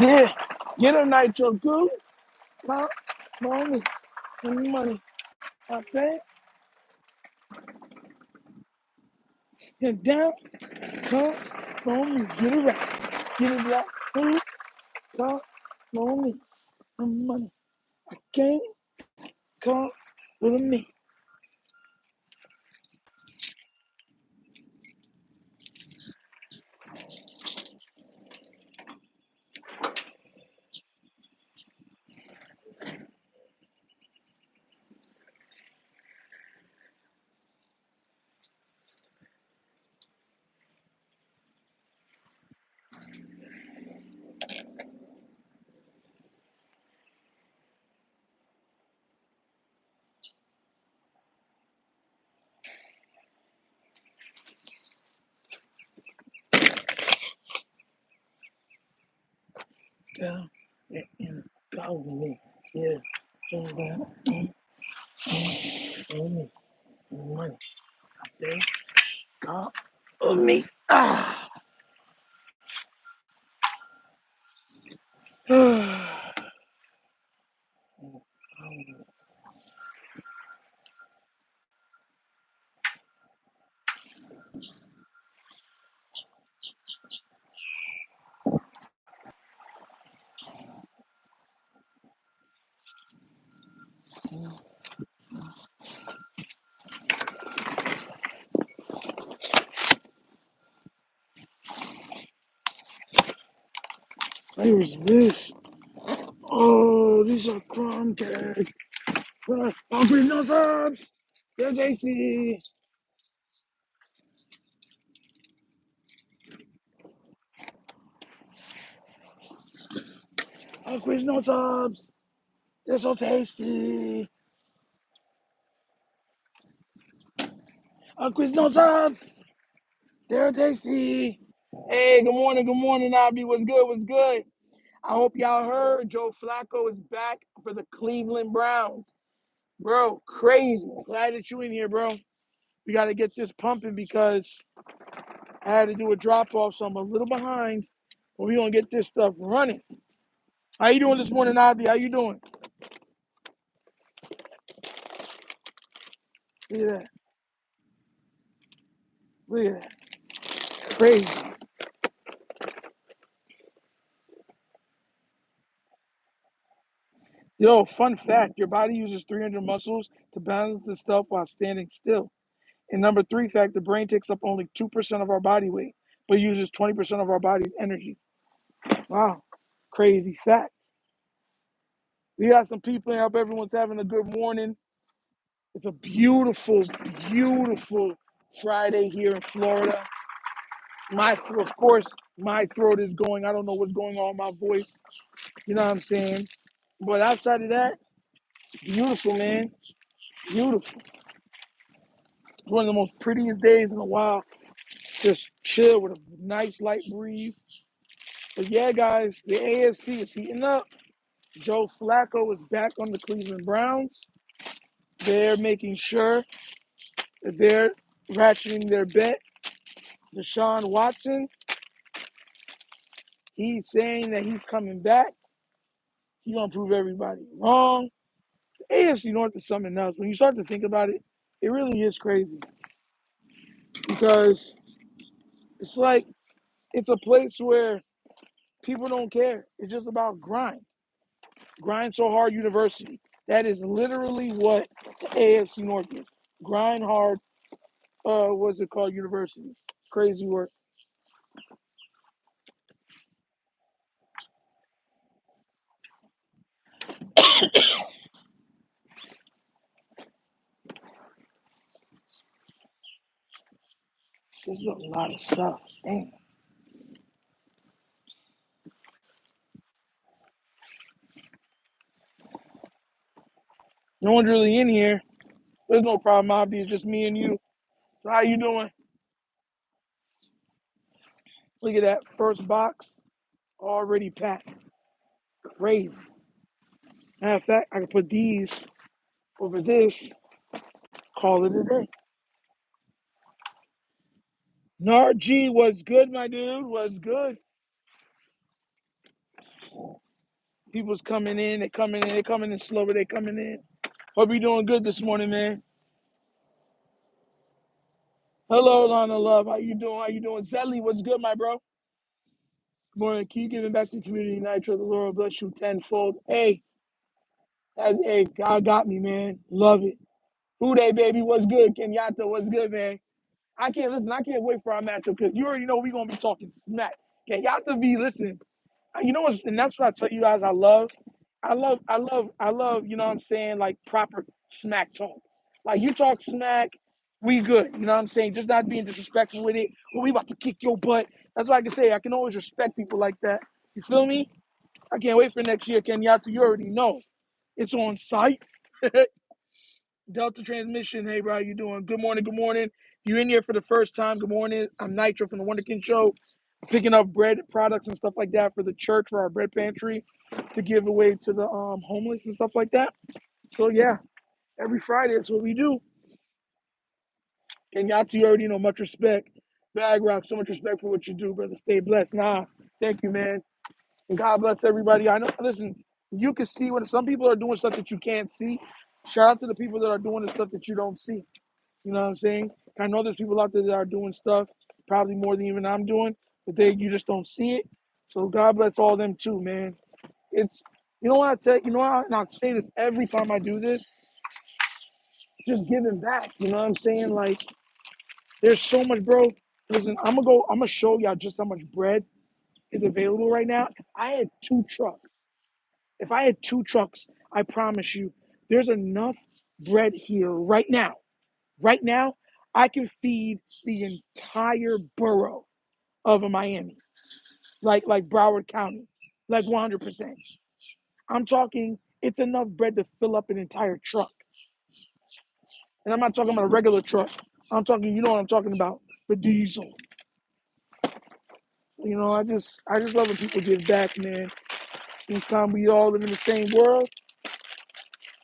Yeah, get a nitro goo. Come money, money. I think and down comes money. Get it right. Get it right. Ooh, come money, money. I can't come with me. Down and go with me. Yeah, and down with me. Money. I think come with me. Ah. Where's this? Oh, these are crumb cakes. Hungry no subs. Yeah, JC. Hungry no subs. They're so tasty. Hungry no subs. They're tasty. Hey, good morning, Abby. What's good? What's good? I hope y'all heard Joe Flacco is back for the Cleveland Browns. Bro, crazy. Glad that you in here, bro. We got to get this pumping because I had to do a drop off, so I'm a little behind. But we gonna get this stuff running. How you doing this morning, Abby? How you doing? Look at that. Look at that. Crazy. Yo, fun fact, your body uses 300 muscles to balance itself while standing still. And number three fact, the brain takes up only 2% of our body weight, but uses 20% of our body's energy. Wow. Crazy fact. We got some people here. Hope everyone's having a good morning. It's a beautiful, beautiful Friday here in Florida. Of course, my throat is going. I don't know what's going on with my voice. You know what I'm saying? But outside of that, beautiful, man. Beautiful. It's one of the most prettiest days in a while. Just chill with a nice light breeze. But yeah, guys, the AFC is heating up. Joe Flacco is back on the Cleveland Browns. They're making sure that they're ratcheting their bet. Deshaun Watson, he's saying that he's coming back. He's going to prove everybody wrong. The AFC North is something else. When you start to think about it, it really is crazy because it's like it's a place where people don't care. It's just about grind. Grind so hard university. That is literally what the AFC North is. Grind hard, what's it called, university. Crazy work. This is a lot of stuff. Damn. No one's really in here. There's no problem, Abdi. It's just me and you. So how you doing? Look at that first box already packed. Crazy. Matter of fact, I can put these over this. Call it a day. Narg was good, my dude. Was good. People's coming in. They're coming in. They're coming in slower. They're coming in. Hope you're doing good this morning, man. Hello, Lana Love. How you doing? How you doing? Zelly, what's good, my bro? Good morning. Keep giving back to the community. Nitro, the Lord bless you tenfold. Hey, God got me, man. Love it. Who they, baby? What's good? Kenyatta, what's good, man? I can't wait for our matchup because you already know we're gonna be talking smack. Kenyatta be listen. You know what? And that's what I tell you guys. I love. You know what I'm saying? Like proper smack talk. Like you talk smack, we good. You know what I'm saying? Just not being disrespectful with it. Well, we about to kick your butt. That's what I can say. I can always respect people like that. You feel me? I can't wait for next year, Kenyatta. You already know. It's on site. Delta Transmission. Hey, bro, how you doing? Good morning. Good morning. You in here for the first time? Good morning. I'm Nitro from the Wunderkind Show, picking up bread products and stuff like that for the church for our bread pantry to give away to the homeless and stuff like that. So yeah, every Friday that's what we do. And y'all, you already know, much respect. Bag Rock, so much respect for what you do, brother. Stay blessed. Nah, thank you, man. And God bless everybody. I know. Listen, you can see when some people are doing stuff that you can't see. Shout out to the people that are doing the stuff that you don't see. You know what I'm saying? I know there's people out there that are doing stuff probably more than even I'm doing, but you just don't see it. So God bless all them too, man. It's you know what I tell you know what, and I say this every time I do this, just giving back. You know what I'm saying? Like there's so much, bro. Listen, I'm gonna show y'all just how much bread is available right now. If I had two trucks, I promise you, there's enough bread here right now. Right now, I can feed the entire borough of Miami, like Broward County, like 100%. I'm talking, it's enough bread to fill up an entire truck. And I'm not talking about a regular truck. I'm talking, you know what I'm talking about, the diesel. You know, I just love when people give back, man. Each time we all live in the same world,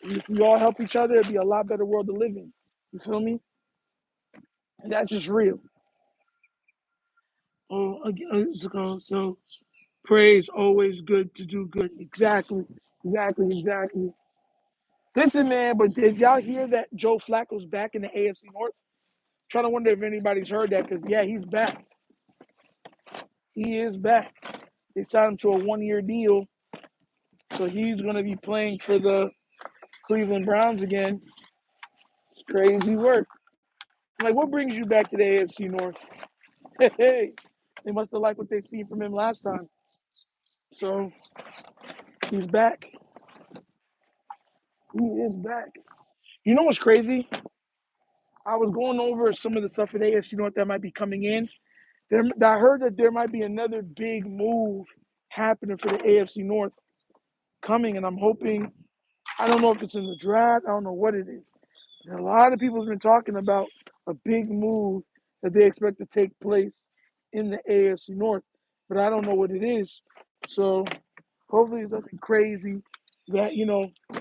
if we all help each other, it'd be a lot better world to live in. You feel me? And that's just real. Oh, again, so praise always good to do good. Exactly. Exactly. Listen, man, but did y'all hear that Joe Flacco's back in the AFC North? Trying to wonder if anybody's heard that because yeah, he's back. He is back. They signed him to a 1-year deal, so he's going to be playing for the Cleveland Browns again. Crazy work. I'm like, what brings you back to the AFC North? Hey, they must have liked what they seen from him last time. So he's back. He is back. You know what's crazy? I was going over some of the stuff for the AFC North that might be coming in. I heard that there might be another big move happening for the AFC North coming, and I'm hoping. I don't know if it's in the draft. I don't know what it is. And a lot of people have been talking about a big move that they expect to take place in the AFC North, but I don't know what it is. So hopefully it's nothing crazy that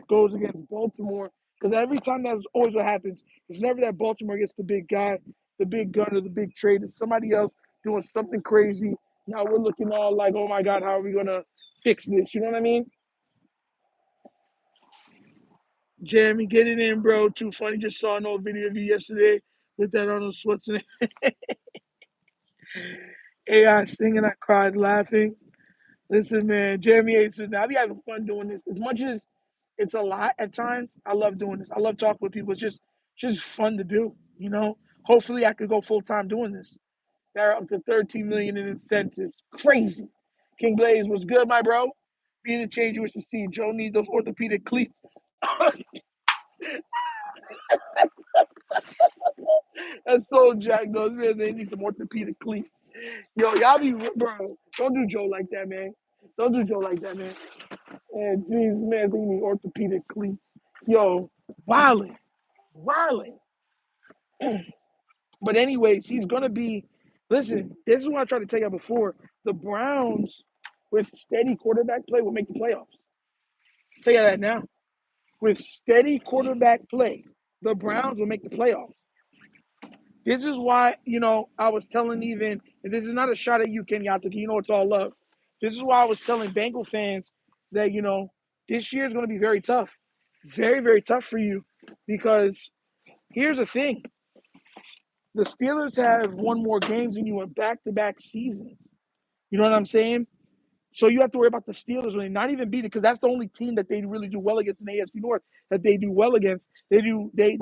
goes against Baltimore. Because every time that's always what happens. It's never that Baltimore gets the big guy, the big gun, or the big trade. It's somebody else doing something crazy. Now we're looking all like, oh my God, how are we gonna fix this? You know what I mean? Jeremy, get it in, bro. Too funny. Just saw an old video of you yesterday with that Arnold Schwarzenegger AI singing. I cried laughing. Listen, man, Jeremy hates it. Now I be having fun doing this. As much as it's a lot at times, I love doing this. I love talking with people. It's just fun to do. Hopefully I could go full time doing this. They're up to 13 million in incentives. Crazy. King Blaze was good, my bro. Be the change you wish to see. Joe needs those orthopedic cleats. That's so jacked. Those man, they need some orthopedic cleats. Yo, y'all be bro. Don't do Joe like that, man. Don't do Joe like that, man. And Jesus, man, they need orthopedic cleats. Yo, wilding, wilding. But anyways, he's gonna be. Listen, this is what I tried to tell you before. The Browns, with steady quarterback play, will make the playoffs. Tell you that now. With steady quarterback play, the Browns will make the playoffs. This is why, I was telling even, and this is not a shot at you, Kenyatta, it's all love. This is why I was telling Bengal fans that, this year is going to be very tough. Very, very tough for you because here's the thing. The Steelers have won more games than you in back-to-back seasons. You know what I'm saying? So you have to worry about the Steelers when they not even beat it because that's the only team that they really do well against in the AFC North that they do well against. They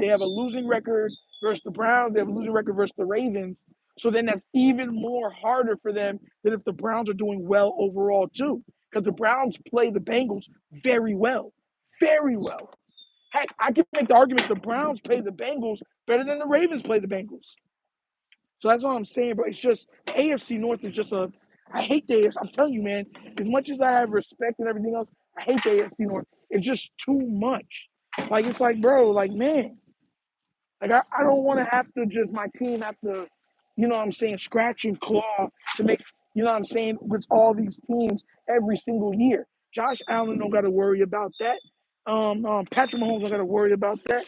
have a losing record versus the Browns. They have a losing record versus the Ravens. So then that's even more harder for them than if the Browns are doing well overall too. Because the Browns play the Bengals very well. Very well. Heck, I can make the argument the Browns play the Bengals better than the Ravens play the Bengals. So that's what I'm saying, bro. It's just the AFC North is just a. I hate the AFC. I'm telling you, man. As much as I have respect and everything else, I hate the AFC North. It's just too much. Like it's like, bro, like man, like I don't want to have to just my team have to, what I'm saying, scratch and claw to make, what I'm saying, with all these teams every single year. Josh Allen don't got to worry about that. Patrick Mahomes don't got to worry about that.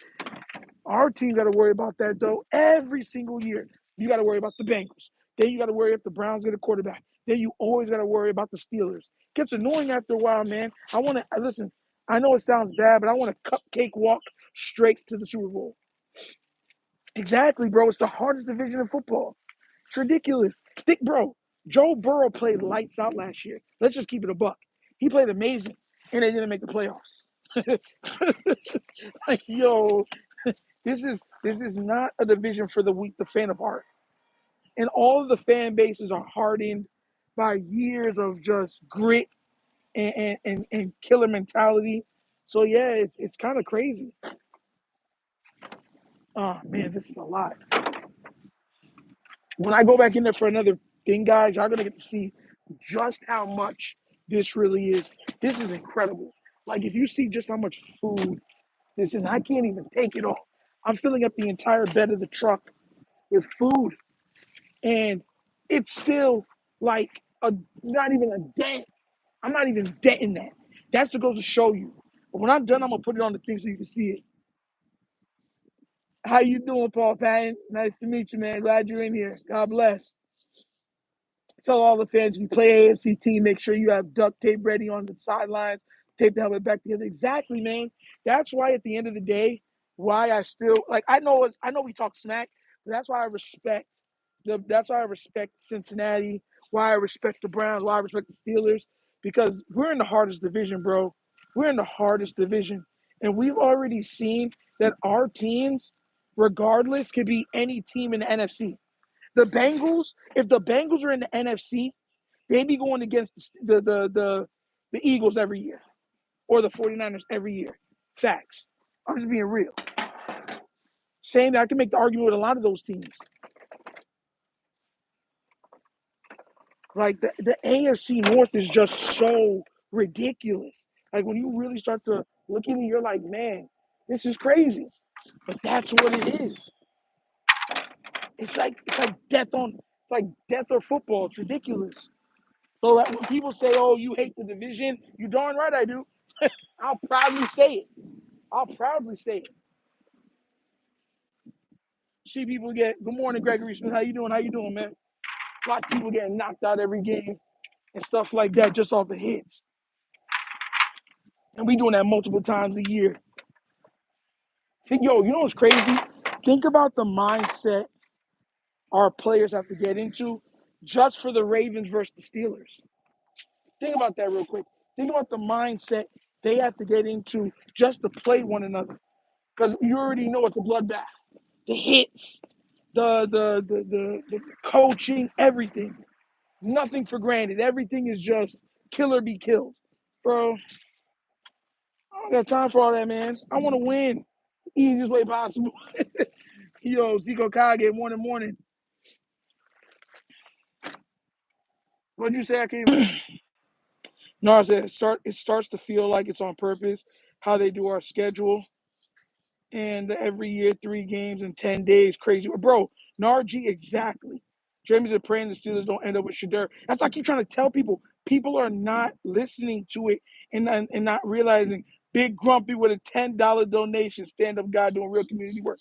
Our team got to worry about that though every single year. You got to worry about the Bengals. Then you got to worry if the Browns get a quarterback. Then you always got to worry about the Steelers. Gets annoying after a while, man. I want to listen. I know it sounds bad, but I want to cupcake walk straight to the Super Bowl. Exactly, bro. It's the hardest division in football. It's ridiculous. Bro, Joe Burrow played lights out last year. Let's just keep it a buck. He played amazing, and they didn't make the playoffs. Like, yo, this is not a division for the weak, the fan of heart. And all of the fan bases are hardened by years of just grit and killer mentality. So yeah, it's kind of crazy. Oh man, this is a lot. When I go back in there for another thing, guys, y'all gonna get to see just how much this really is. This is incredible. Like if you see just how much food this is, I can't even take it all. I'm filling up the entire bed of the truck with food. And it's still like not even a dent. I'm not even denting that. That's what goes to show you. But when I'm done, I'm gonna put it on the thing so you can see it. How you doing, Paul Patton? Nice to meet you, man. Glad you're in here. God bless. Tell all the fans if you play AFC team, make sure you have duct tape ready on the sidelines, tape the helmet back together. Exactly, man. That's why at the end of the day, why I still like I know we talk smack, but that's why I respect Cincinnati, why I respect the Browns, why I respect the Steelers, because we're in the hardest division, bro. We're in the hardest division. And we've already seen that our teams, regardless, could be any team in the NFC. The Bengals, if the Bengals are in the NFC, they'd be going against the Eagles every year or the 49ers every year. Facts. I'm just being real. Same, I can make the argument with a lot of those teams. Like the AFC North is just so ridiculous. Like when you really start to look at it, you're like, man, this is crazy. But that's what it is. It's like death or football. It's ridiculous. So that when people say, "Oh, you hate the division," you darn right I do. I'll proudly say it. I'll proudly say it. See people get good morning, Gregory Smith. How you doing? How you doing, man? Watch people getting knocked out every game and stuff like that just off the hits. And we doing that multiple times a year. Think, yo, you know what's crazy? Think about the mindset our players have to get into just for the Ravens versus the Steelers. Think about that real quick. Think about the mindset they have to get into just to play one another. Because you already know it's a bloodbath. The hits, the coaching, everything. Nothing for granted. Everything is just kill or be killed. Bro, I don't got time for all that, man. I want to win the easiest way possible. Yo, Zico Kage, morning. What'd you say? I can't even. No, I said it starts to feel like it's on purpose how they do our schedule. And every year, 3 games in 10 days, crazy. Bro, Narg, exactly. James are praying the Steelers don't end up with Shadur. That's why I keep trying to tell people. People are not listening to it and not realizing. Big Grumpy with a $10 donation. Stand up guy doing real community work.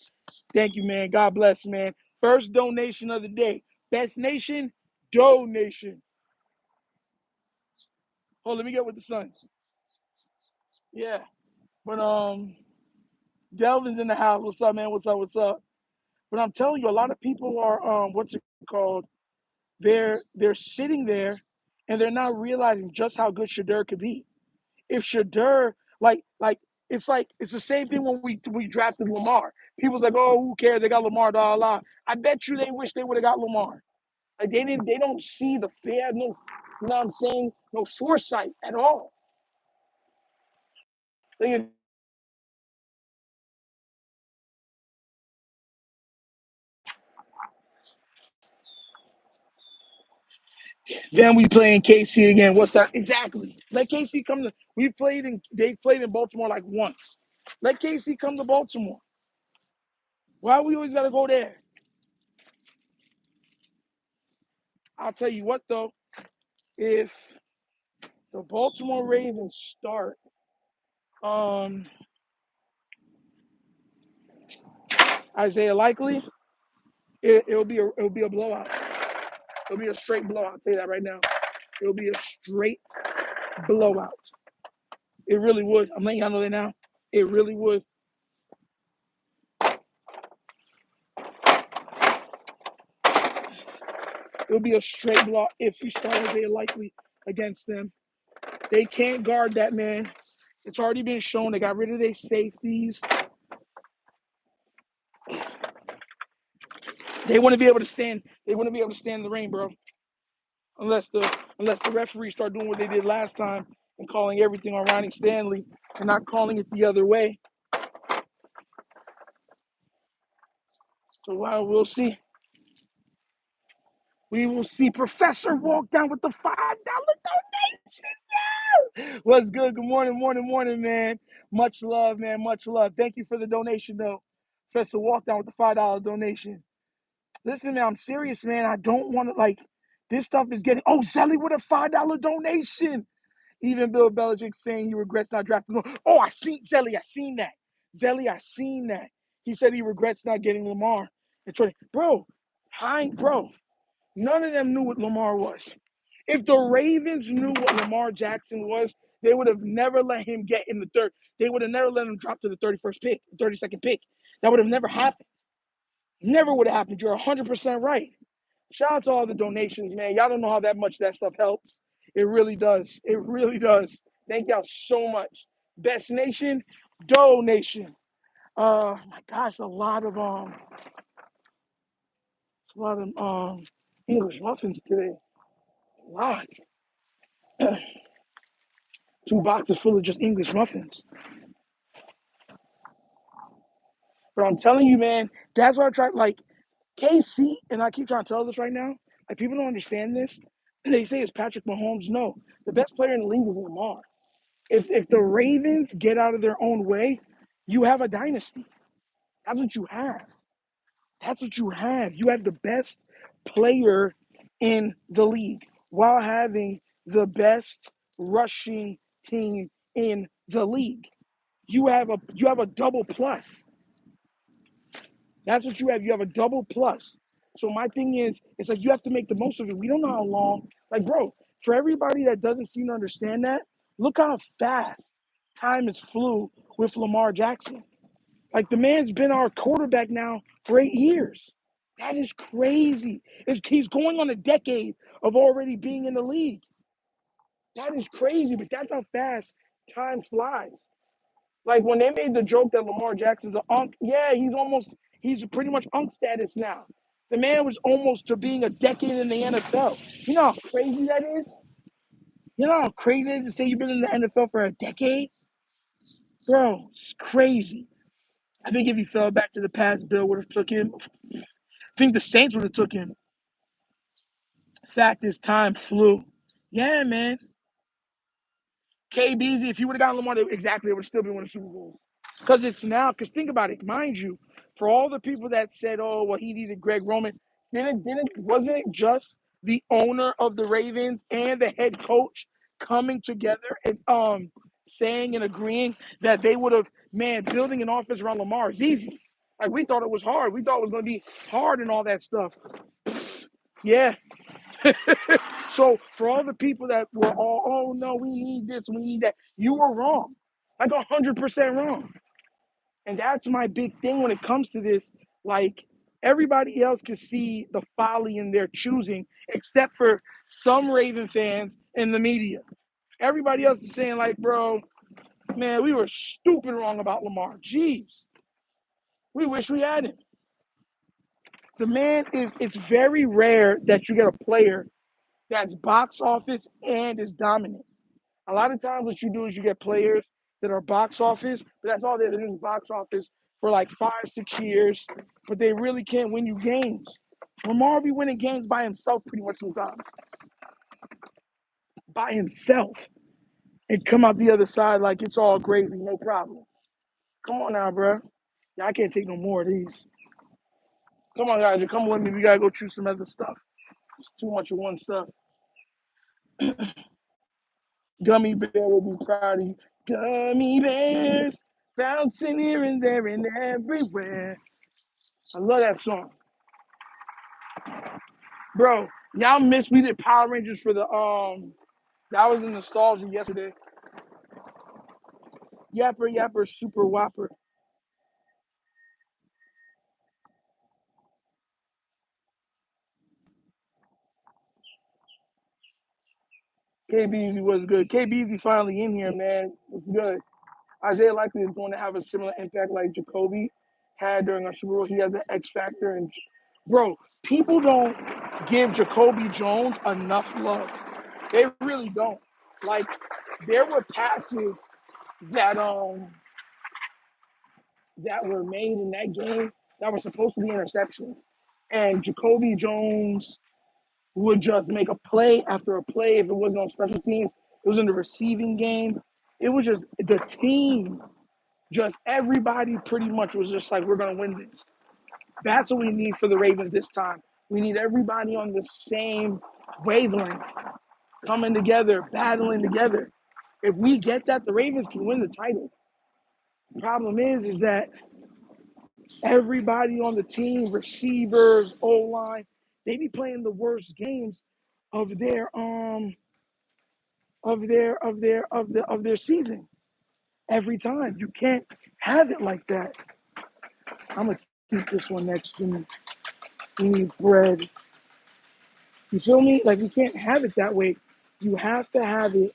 Thank you, man. God bless, man. First donation of the day. Best nation, donation. Oh, let me get with the sun. Yeah. But Delvin's in the house. What's up, man? What's up? What's up? But I'm telling you, a lot of people are what's it called? They're sitting there and they're not realizing just how good Shadur could be. If Shadur it's the same thing when we drafted Lamar. People's like, oh, who cares? They got Lamar, da la. I bet you they wish they would have got Lamar. Like they don't see the fair, no, you know what I'm saying? No foresight at all. Then we playing KC again. What's that? Exactly. Let KC come to. They played in Baltimore like once. Let KC come to Baltimore. Why we always gotta go there? I'll tell you what though. If the Baltimore Ravens start, um, Isaiah Likely, it'll be a blowout. It'll be a straight blowout. I'll tell you that right now. It'll be a straight blowout. It really would. I'm letting y'all know that now. It really would. It'll be a straight blowout if we start Isaiah Likely against them. They can't guard that man. It's already been shown. They got rid of their safeties. They wouldn't be able to stand. They wouldn't be able to stand in the rain, bro. Unless the referees start doing what they did last time and calling everything on Ronnie Stanley and not calling it the other way. So we'll see. We will see Professor walk down with the $5 donation. What's good? Good morning, morning, man. Much love, man. Much love. Thank you for the donation, though. Professor walk down with the $5 donation. Listen, man, I'm serious, man. I don't want to this stuff is getting. Oh, Zelly with a $5 donation. Even Bill Belichick saying he regrets not drafting. Oh, I seen Zelly. I seen that. Zelly, I seen that. He said he regrets not getting Lamar. Bro, bro. None of them knew what Lamar was. If the Ravens knew what Lamar Jackson was, they would have never let him get in the third. They would have never let him drop to the 31st pick, 32nd pick. That would have never happened. Never would have happened. You're 100% right. Shout out to all the donations, man. Y'all don't know how that much that stuff helps. It really does. It really does. Thank y'all so much. Best nation, donation. My gosh, a lot of English muffins today. A lot. 2 boxes full of just English muffins. But I'm telling you, man, that's what I try. Like KC, and I keep trying to tell this right now. Like people don't understand this. They say it's Patrick Mahomes. No, the best player in the league is Lamar. If the Ravens get out of their own way, you have a dynasty. That's what you have. That's what you have. You have the best player in the league while having the best rushing team in the league. You have a double plus. That's what you have. You have a double plus. So my thing is, it's like you have to make the most of it. We don't know how long. Like, bro, for everybody that doesn't seem to understand that, look how fast time has flew with Lamar Jackson. Like the man's been our quarterback now for 8 years. That is crazy. He's going on a decade of already being in the league. That is crazy, but that's how fast time flies. Like when they made the joke that Lamar Jackson's an unk, yeah, he's pretty much unk status now. The man was almost to being a decade in the NFL. You know how crazy that is? You know how crazy it is to say you've been in the NFL for a decade? Bro, it's crazy. I think if he fell back to the past, Bill would have took him. I think the Saints would have took him. Fact is, time flew. Yeah, man. KBZ, if you would have gotten Lamar, exactly, it would have still been winning Super Bowls. Because it's now, because think about it, mind you, for all the people that said, oh, well, he needed Greg Roman, wasn't it just the owner of the Ravens and the head coach coming together and saying and agreeing that they would have, man, building an offense around Lamar is easy. Like, we thought it was hard. We thought it was going to be hard and all that stuff. Yeah. So for all the people that were all, oh, no, we need this, we need that, you were wrong. Like 100% wrong. And that's my big thing when it comes to this. Like, everybody else can see the folly in their choosing, except for some Raven fans in the media. Everybody else is saying, like, bro, man, we were stupid wrong about Lamar. Jeez. We wish we had him. The man is, it's very rare that you get a player that's box office and is dominant. A lot of times what you do is you get players that are box office, but that's all they're doing, box office for like 5-6 years, but they really can't win you games. Lamar be winning games by himself pretty much sometimes. By himself. And come out the other side like it's all gravy, no problem. Come on now, bro. Yeah, I can't take no more of these. Come on, guys, come with me. We gotta go choose some other stuff. It's too much of one stuff. Gummy Bear will be proud of you. Gummy bears bouncing here and there and everywhere. I love that song. Bro, y'all missed we did Power Rangers for the that was in nostalgia yesterday. Yapper Yapper Super Whopper. KBZ was good. KBZ finally in here, man. It's good. Isaiah likely is going to have a similar impact like Jacoby had during our Super Bowl. He has an X factor, and bro, people don't give Jacoby Jones enough love. They really don't. Like, there were passes that that were made in that game that were supposed to be interceptions, and Jacoby Jones would just make a play after a play. If it wasn't on special teams, it was in the receiving game. It was just the team. Just everybody pretty much was just like, we're going to win this. That's what we need for the Ravens this time. We need everybody on the same wavelength, coming together, battling together. If we get that, the Ravens can win the title. The problem is that everybody on the team, receivers, O-line, they be playing the worst games of their season every time. You can't have it like that. I'm gonna keep this one next to me. We need bread. You feel me? Like, we can't have it that way. You have to have it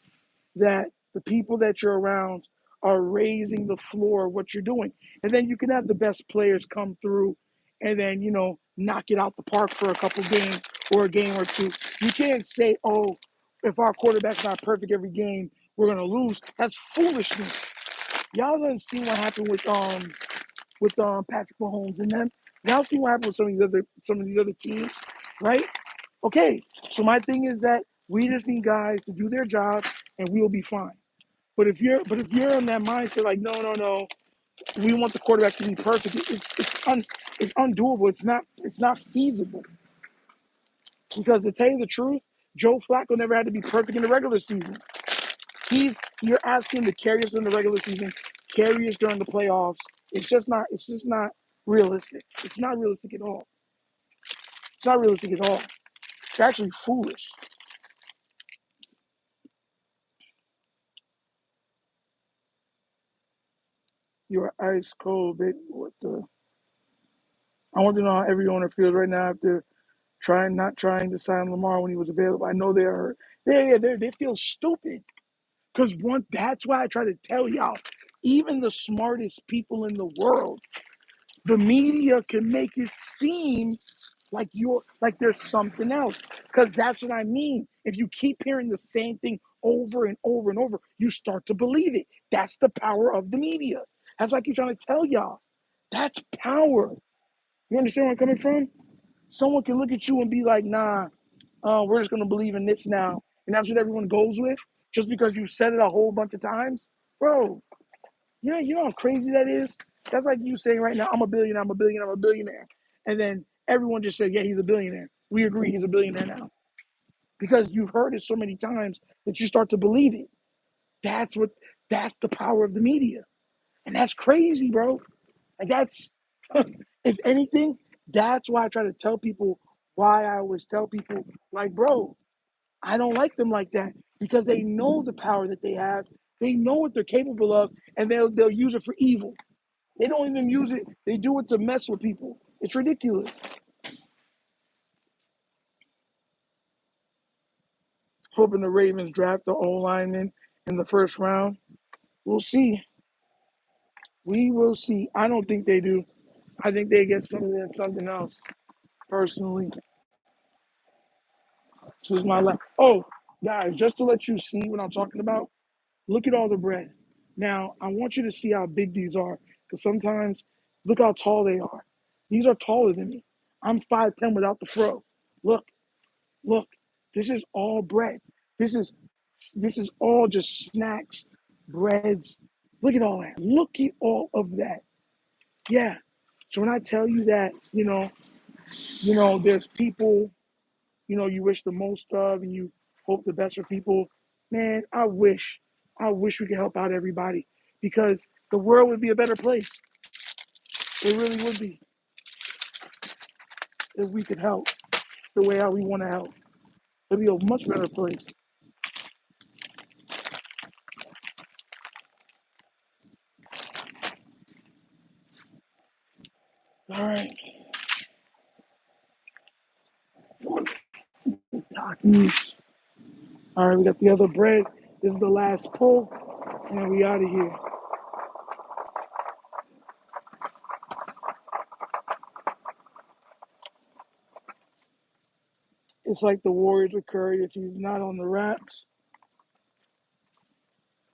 that the people that you're around are raising the floor of what you're doing. And then you can have the best players come through and then, knock it out the park for a couple games or a game or two. You can't say, oh, if our quarterback's not perfect every game, we're gonna lose. That's foolishness. Y'all done see what happened with Patrick Mahomes and them. Y'all see what happened with some of these other teams, right? Okay, so my thing is that we just need guys to do their job and we'll be fine. But if you're in that mindset, like, no, we want the quarterback to be perfect. It's undoable. It's not feasible. Because to tell you the truth, Joe Flacco never had to be perfect in the regular season. You're asking to carry us in the regular season, carry us during the playoffs. It's just not realistic. It's not realistic at all. It's not realistic at all. It's actually foolish. You're ice cold, baby. What the? I want to know how every owner feels right now after not trying to sign Lamar when he was available. I know they're hurt. They feel stupid. Because that's why I try to tell y'all, even the smartest people in the world, the media can make it seem like there's something else. Because that's what I mean. If you keep hearing the same thing over and over and over, you start to believe it. That's the power of the media. That's what I keep trying to tell y'all. That's power. You understand where I'm coming from? Someone can look at you and be like, nah, we're just going to believe in this now. And that's what everyone goes with just because you said it a whole bunch of times. Bro, You know how crazy that is? That's like you saying right now, I'm a billionaire, I'm a billionaire, I'm a billionaire. And then everyone just said, yeah, he's a billionaire. We agree he's a billionaire now. Because you've heard it so many times that you start to believe it. That's what that's the power of the media. And that's crazy, bro. Like that's if anything, that's why I try to tell people why I always tell people, like, bro, I don't like them like that because they know the power that they have. They know what they're capable of, and they'll use it for evil. They don't even use it. They do it to mess with people. It's ridiculous. Hoping the Ravens draft the O lineman in the first round. We'll see. We will see. I don't think they do. I think they get something else. Personally, choose my life. Oh, guys, just to let you see what I'm talking about. Look at all the bread. Now, I want you to see how big these are because sometimes look how tall they are. These are taller than me. I'm 5'10" without the fro. Look, look. This is all bread. This is this is all just snacks, breads. Look at all that. Look at all of that. Yeah. So when I tell you that, there's people, you wish the most of and you hope the best for people, man, I wish we could help out everybody because the world would be a better place. It really would be if we could help the way how we want to help. It'd be a much better place. All right. Takis. All right, we got the other bread. This is the last pull, and then we out of here. It's like the Warriors with Curry if he's not on the Raps.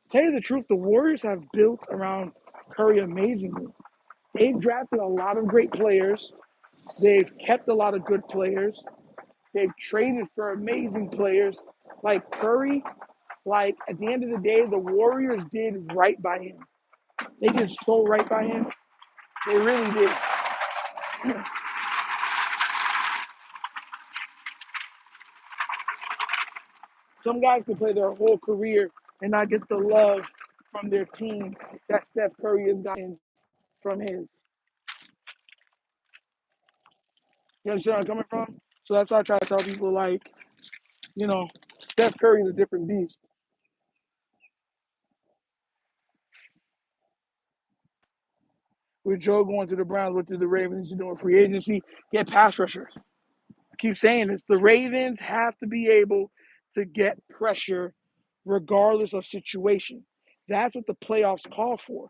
Tell you the truth, the Warriors have built around Curry amazingly. They've drafted a lot of great players. They've kept a lot of good players. They've traded for amazing players. Like Curry, like at the end of the day, the Warriors did right by him. They did so right by him. They really did. Some guys can play their whole career and not get the love from their team that Steph Curry has gotten from his. You understand where I'm coming from? So that's why I try to tell people, like, you know, Steph Curry is a different beast. With Joe going to the Browns, what did the Ravens do in free agency? Get pass rushers. I keep saying this. The Ravens have to be able to get pressure regardless of situation. That's what the playoffs call for.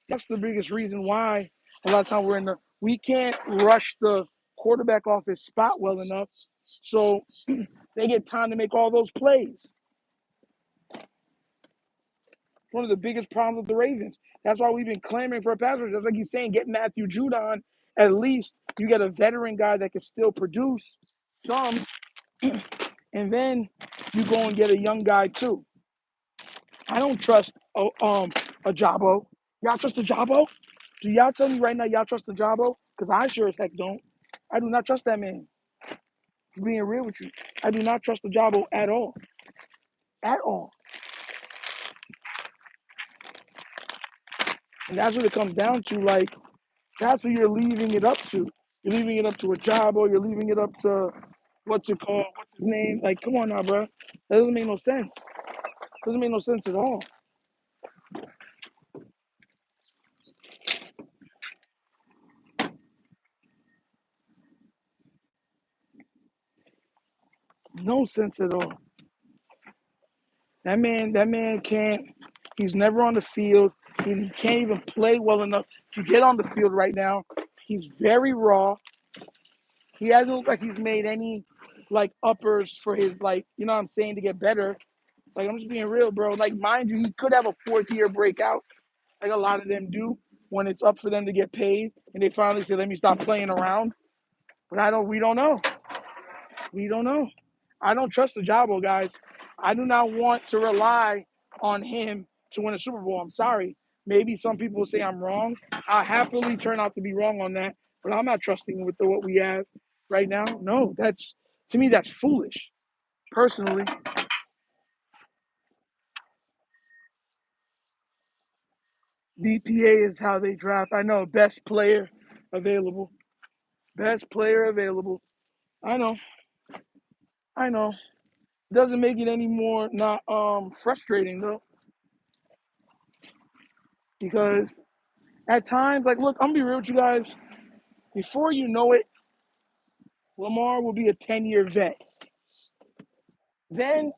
That's the biggest reason why a lot of times we can't rush the quarterback off his spot well enough. So they get time to make all those plays. One of the biggest problems with the Ravens. That's why we've been clamoring for a pass rusher. Just like you're saying, get Matthew Judon. At least you get a veteran guy that can still produce some, and then you go and get a young guy too. I don't trust a Jabo. Y'all trust a Jabo? Do y'all tell me right now y'all trust a Jabo? Because I sure as heck don't. I do not trust that man. Being real with you, I do not trust the Jabo at all. At all. And that's what it comes down to. Like, that's what you're leaving it up to. You're leaving it up to a Jabo. You're leaving it up to what's it called? What's his name? Like, come on now, bro. That doesn't make no sense. Doesn't make no sense at all. No sense at all. That man can't. He's never on the field. He can't even play well enough to get on the field right now. He's very raw. He hasn't looked like he's made any like uppers for his like, you know what I'm saying, to get better. Like I'm just being real, bro. Like mind you, he could have a fourth year breakout, like a lot of them do, when it's up for them to get paid and they finally say, let me stop playing around. But we don't know. We don't know. I don't trust the Jabo, guys. I do not want to rely on him to win a Super Bowl. I'm sorry. Maybe some people will say I'm wrong. I'll happily turn out to be wrong on that, but I'm not trusting with what we have right now. No, to me, that's foolish, personally. DPA is how they draft. I know, best player available. Best player available. I know. I know. Doesn't make it any more not frustrating though, because at times, like, look, I'm gonna be real with you guys. Before you know it, Lamar will be a 10-year vet. Then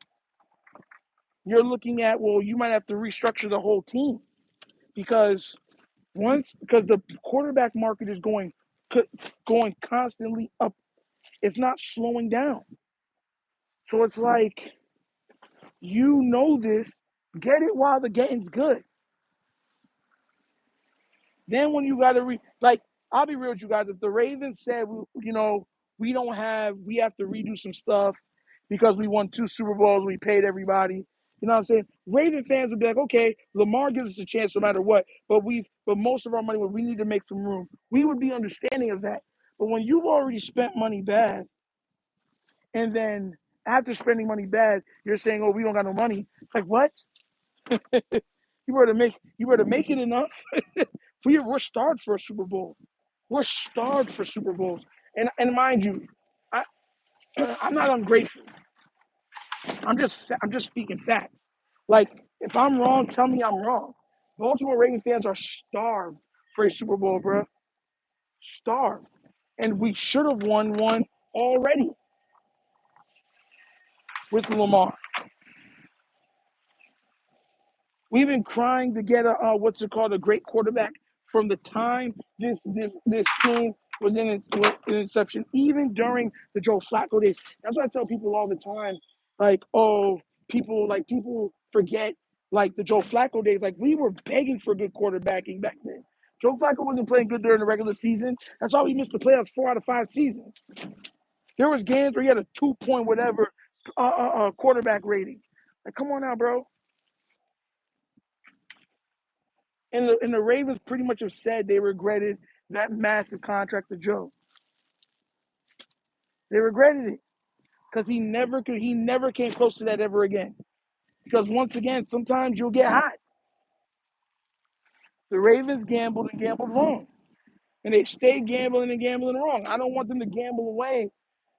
you're looking at, well, you might have to restructure the whole team because because the quarterback market is going constantly up. It's not slowing down. So it's like, you know this, get it while the getting's good. Then when you got to like, I'll be real with you guys. If the Ravens said, we have to redo some stuff because we won 2 Super Bowls, we paid everybody. You know what I'm saying? Raven fans would be like, okay, Lamar gives us a chance no matter what, but most of our money, we need to make some room. We would be understanding of that. But when you've already spent money bad, and then after spending money bad, you're saying, oh, we don't got no money. It's like, what? You better make it enough. We're starved for a Super Bowl. We're starved for Super Bowls. And mind you, I I'm not ungrateful. I'm just speaking facts. Like, if I'm wrong, tell me I'm wrong. Baltimore Ravens fans are starved for a Super Bowl, bro. Starved. And we should have won one already with Lamar. We've been crying to get a great quarterback from the time this team was in inception, even during the Joe Flacco days. That's what I tell people all the time. Like, oh, people forget, like, the Joe Flacco days. Like, we were begging for good quarterbacking back then. Joe Flacco wasn't playing good during the regular season. That's why we missed the playoffs 4 out of 5 seasons. There was games where he had a 2 point whatever quarterback rating. Like, come on now, bro. And the Ravens pretty much have said they regretted that massive contract to Joe. They regretted it because he never came close to that ever again. Because once again, sometimes you'll get hot. The Ravens gambled and gambled wrong, and they stay gambling and gambling wrong. I don't want them to gamble away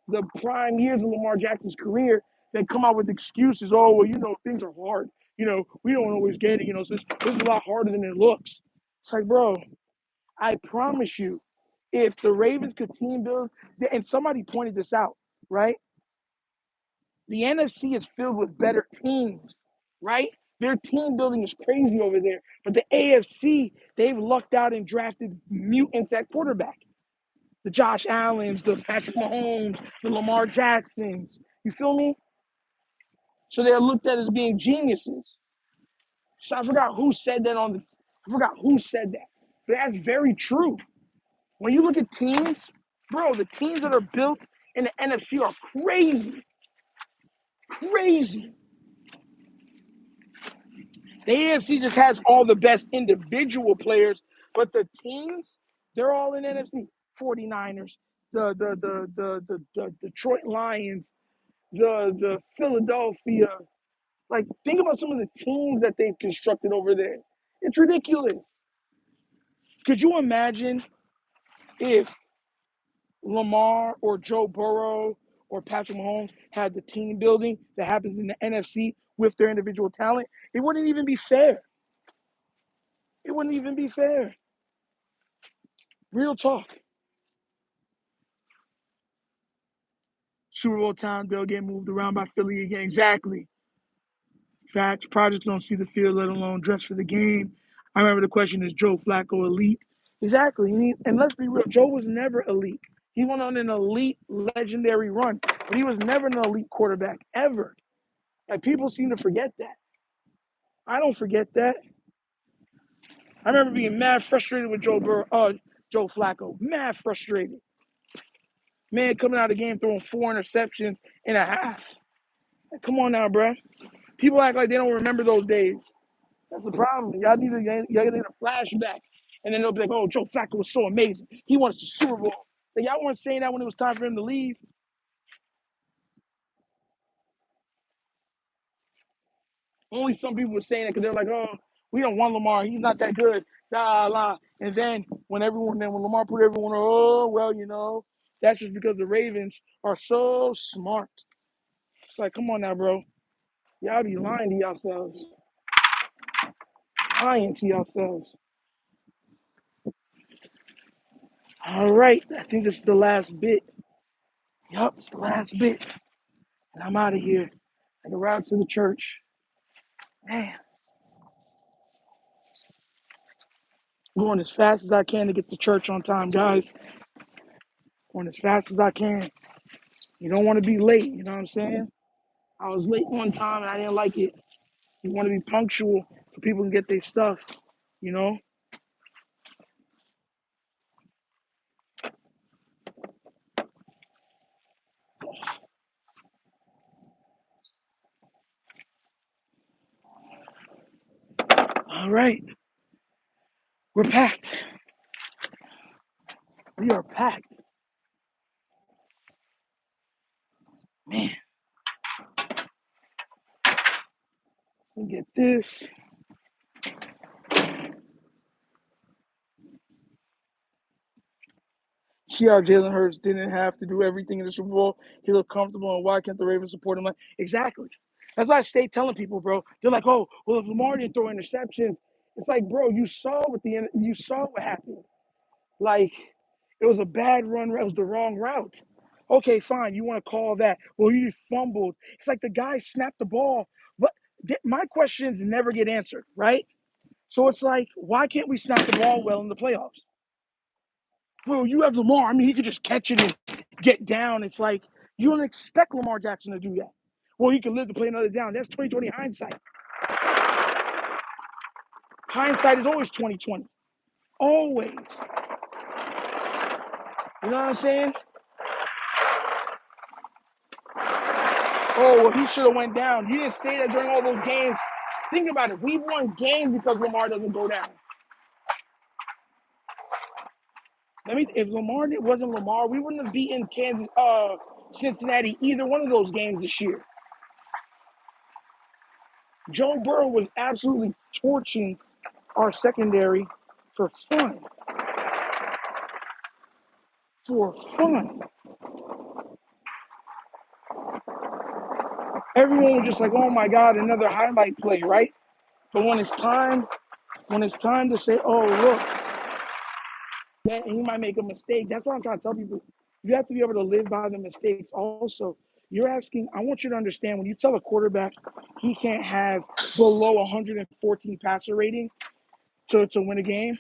the prime years of Lamar Jackson's career. Then come out with excuses. Oh, well, things are hard. We don't always get it. So this is a lot harder than it looks. It's like, bro, I promise you, if the Ravens could team build, and somebody pointed this out, right? The NFC is filled with better teams, right? Their team building is crazy over there. But the AFC, they've lucked out and drafted mutants at quarterback. The Josh Allens, the Patrick Mahomes, the Lamar Jacksons. You feel me? So they're looked at as being geniuses. So I forgot who said that But that's very true. When you look at teams, bro, the teams that are built in the NFC are crazy. Crazy. The AFC just has all the best individual players, but the teams, they're all in NFC. 49ers, the Detroit Lions, the Philadelphia. Like, think about some of the teams that they've constructed over there. It's ridiculous. Could you imagine if Lamar or Joe Burrow or Patrick Mahomes had the team building that happens in the NFC with their individual talent? It wouldn't even be fair. It wouldn't even be fair. Real talk. Super Bowl time, they'll get moved around by Philly again. Exactly. Facts. Projects don't see the field, let alone dress for the game. I remember the question, is Joe Flacco elite? Exactly. And let's be real, Joe was never elite. He went on an elite, legendary run, but he was never an elite quarterback, ever. Like, people seem to forget that. I don't forget that. I remember being mad frustrated with Joe Flacco. Mad frustrated. Man coming out of the game throwing 4 interceptions and a half. Like, come on now, bro. People act like they don't remember those days. That's the problem. Y'all need a flashback. And then they'll be like, oh, Joe Flacco was so amazing. He won us the Super Bowl. So y'all weren't saying that when it was time for him to leave. Only some people were saying it because they're like, oh, we don't want Lamar. He's not that good. La la. And then when Lamar put everyone, oh, well, that's just because the Ravens are so smart. It's like, come on now, bro. Y'all be lying to yourselves. Lying to yourselves. All right. I think this is the last bit. Yup, it's the last bit. And I'm out of here. I can route to the church. Man, I'm going as fast as I can to get to church on time, guys. Going as fast as I can. You don't want to be late, you know what I'm saying? I was late one time and I didn't like it. You want to be punctual so people can get their stuff, you know? All right. We're packed. We are packed. Man, let me get this. See how Jalen Hurts didn't have to do everything in the Super Bowl. He looked comfortable, and why can't the Ravens support him? Like, exactly. That's why I stay telling people, bro. They're like, oh, well, if Lamar didn't throw interceptions, it's like, bro, you saw what happened. Like, it was a bad run. It was the wrong route. Okay, fine. You want to call that? Well, he fumbled. It's like the guy snapped the ball. But my questions never get answered, right? So it's like, why can't we snap the ball well in the playoffs? Well, you have Lamar. I mean, he could just catch it and get down. It's like, you don't expect Lamar Jackson to do that. Well, he could live to play another down. That's 2020 hindsight. Hindsight is always 2020. Always. You know what I'm saying? Oh, well, he should have went down. You didn't say that during all those games. Think about it. We won games because Lamar doesn't go down. If Lamar wasn't Lamar, we wouldn't have beaten Cincinnati either one of those games this year. Joe Burrow was absolutely torching our secondary for fun. For fun. Everyone was just like, oh my God, another highlight play, right? But when it's time to say, oh, look, that he might make a mistake. That's what I'm trying to tell people. You have to be able to live by the mistakes. Also, I want you to understand when you tell a quarterback he can't have below 114 passer rating to win a game,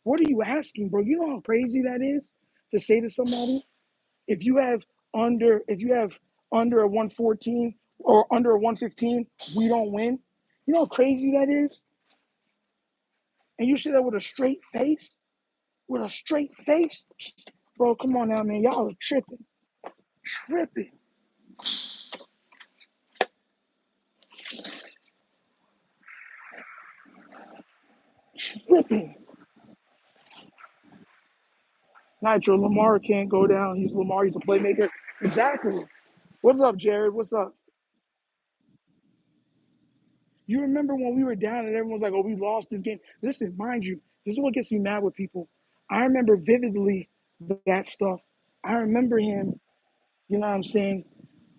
what are you asking, bro? You know how crazy that is to say to somebody? If you have under a 114 or under a 115, we don't win. You know how crazy that is? And you say that with a straight face? With a straight face? Bro, come on now, man. Y'all are tripping. Tripping. Tripping. Nitro, Lamar can't go down. He's Lamar. He's a playmaker. Exactly. What's up, Jared? What's up? You remember when we were down and everyone was like, oh, we lost this game? Listen, mind you, this is what gets me mad with people. I remember vividly that stuff. I remember him, you know what I'm saying?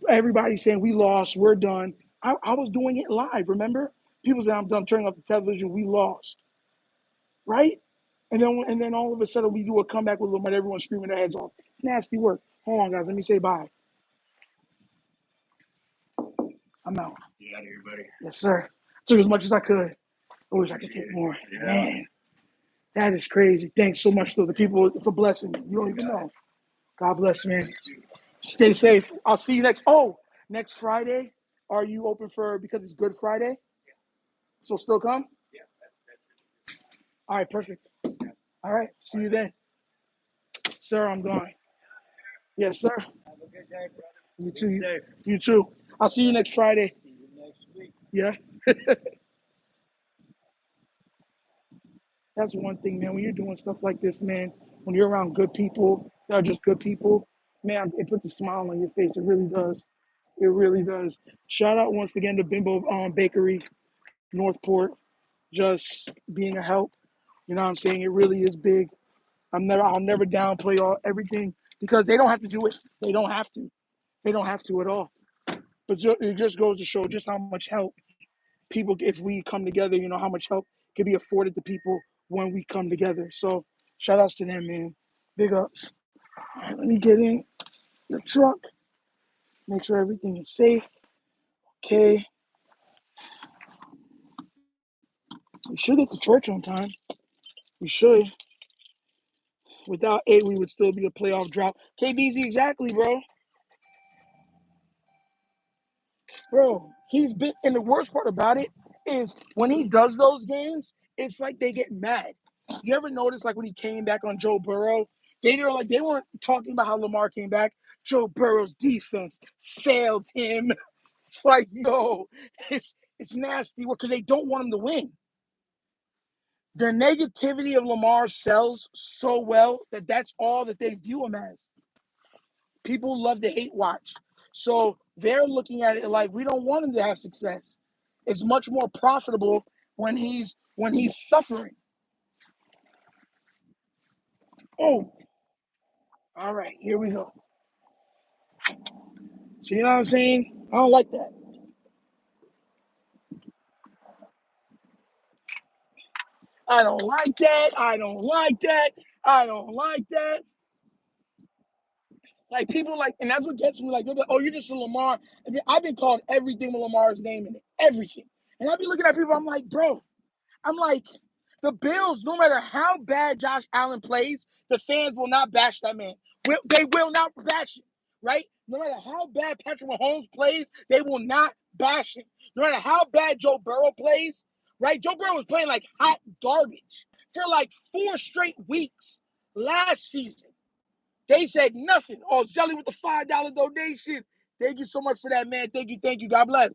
Everybody saying, we lost, we're done. I was doing it live, remember? People say, I'm done turning off the television, we lost, right? And then all of a sudden we do a comeback with Lamar, everyone screaming their heads off. It's nasty work. Hold on, guys, let me say bye. I'm out. You out of here, buddy? Yes, sir. Took as much as I could. I wish I could take more. Yeah. Man, that is crazy. Thanks so much to the people. It's a blessing. You don't even know. God bless, man. Stay safe. I'll see you next Friday. Are you open because it's Good Friday? So still come? Yeah. All right, perfect. All right, see you then. Sir, I'm going. Yes, sir. Have a good day, brother. You too. You too. I'll see you next Friday. See you next week. Yeah. That's one thing, man. When you're doing stuff like this, man, when you're around good people that are just good people, man, it puts a smile on your face. It really does. It really does. Shout out once again to Bimbo Bakery, Northport, just being a help. You know what I'm saying? It really is big. I'll never downplay everything because they don't have to do it. They don't have to. They don't have to at all. But it just goes to show just how much help people, if we come together, how much help can be afforded to people when we come together. So shout outs to them, man. Big ups. All right, let me get in the truck. Make sure everything is safe. Okay. We should get to church on time. We should. Without 8, we would still be a playoff drought. KBZ, exactly, bro. Bro, he's been, and the worst part about it is when he does those games, it's like they get mad. You ever notice, like when he came back on Joe Burrow, they weren't talking about how Lamar came back. Joe Burrow's defense failed him. It's like, yo, it's nasty because they don't want him to win. The negativity of Lamar sells so well that that's all that they view him as. People love to hate watch. So they're looking at it like we don't want him to have success. It's much more profitable when he's suffering. Oh, all right, here we go. So you know what I'm saying? I don't like that. I don't like that. I don't like that. I don't like that. Like people like, and that's what gets me. Like, they're like, oh, you're just a Lamar. I mean, I've been called everything with Lamar's name in it, everything. And I'd be looking at people. I'm like, the Bills. No matter how bad Josh Allen plays, the fans will not bash that man. They will not bash him, right? No matter how bad Patrick Mahomes plays, they will not bash him. No matter how bad Joe Burrow plays, right? Joe Burrow was playing like hot garbage for like 4 straight weeks last season. They said nothing. Oh, Zelly with the $5 donation. Thank you so much for that, man. Thank you. God bless.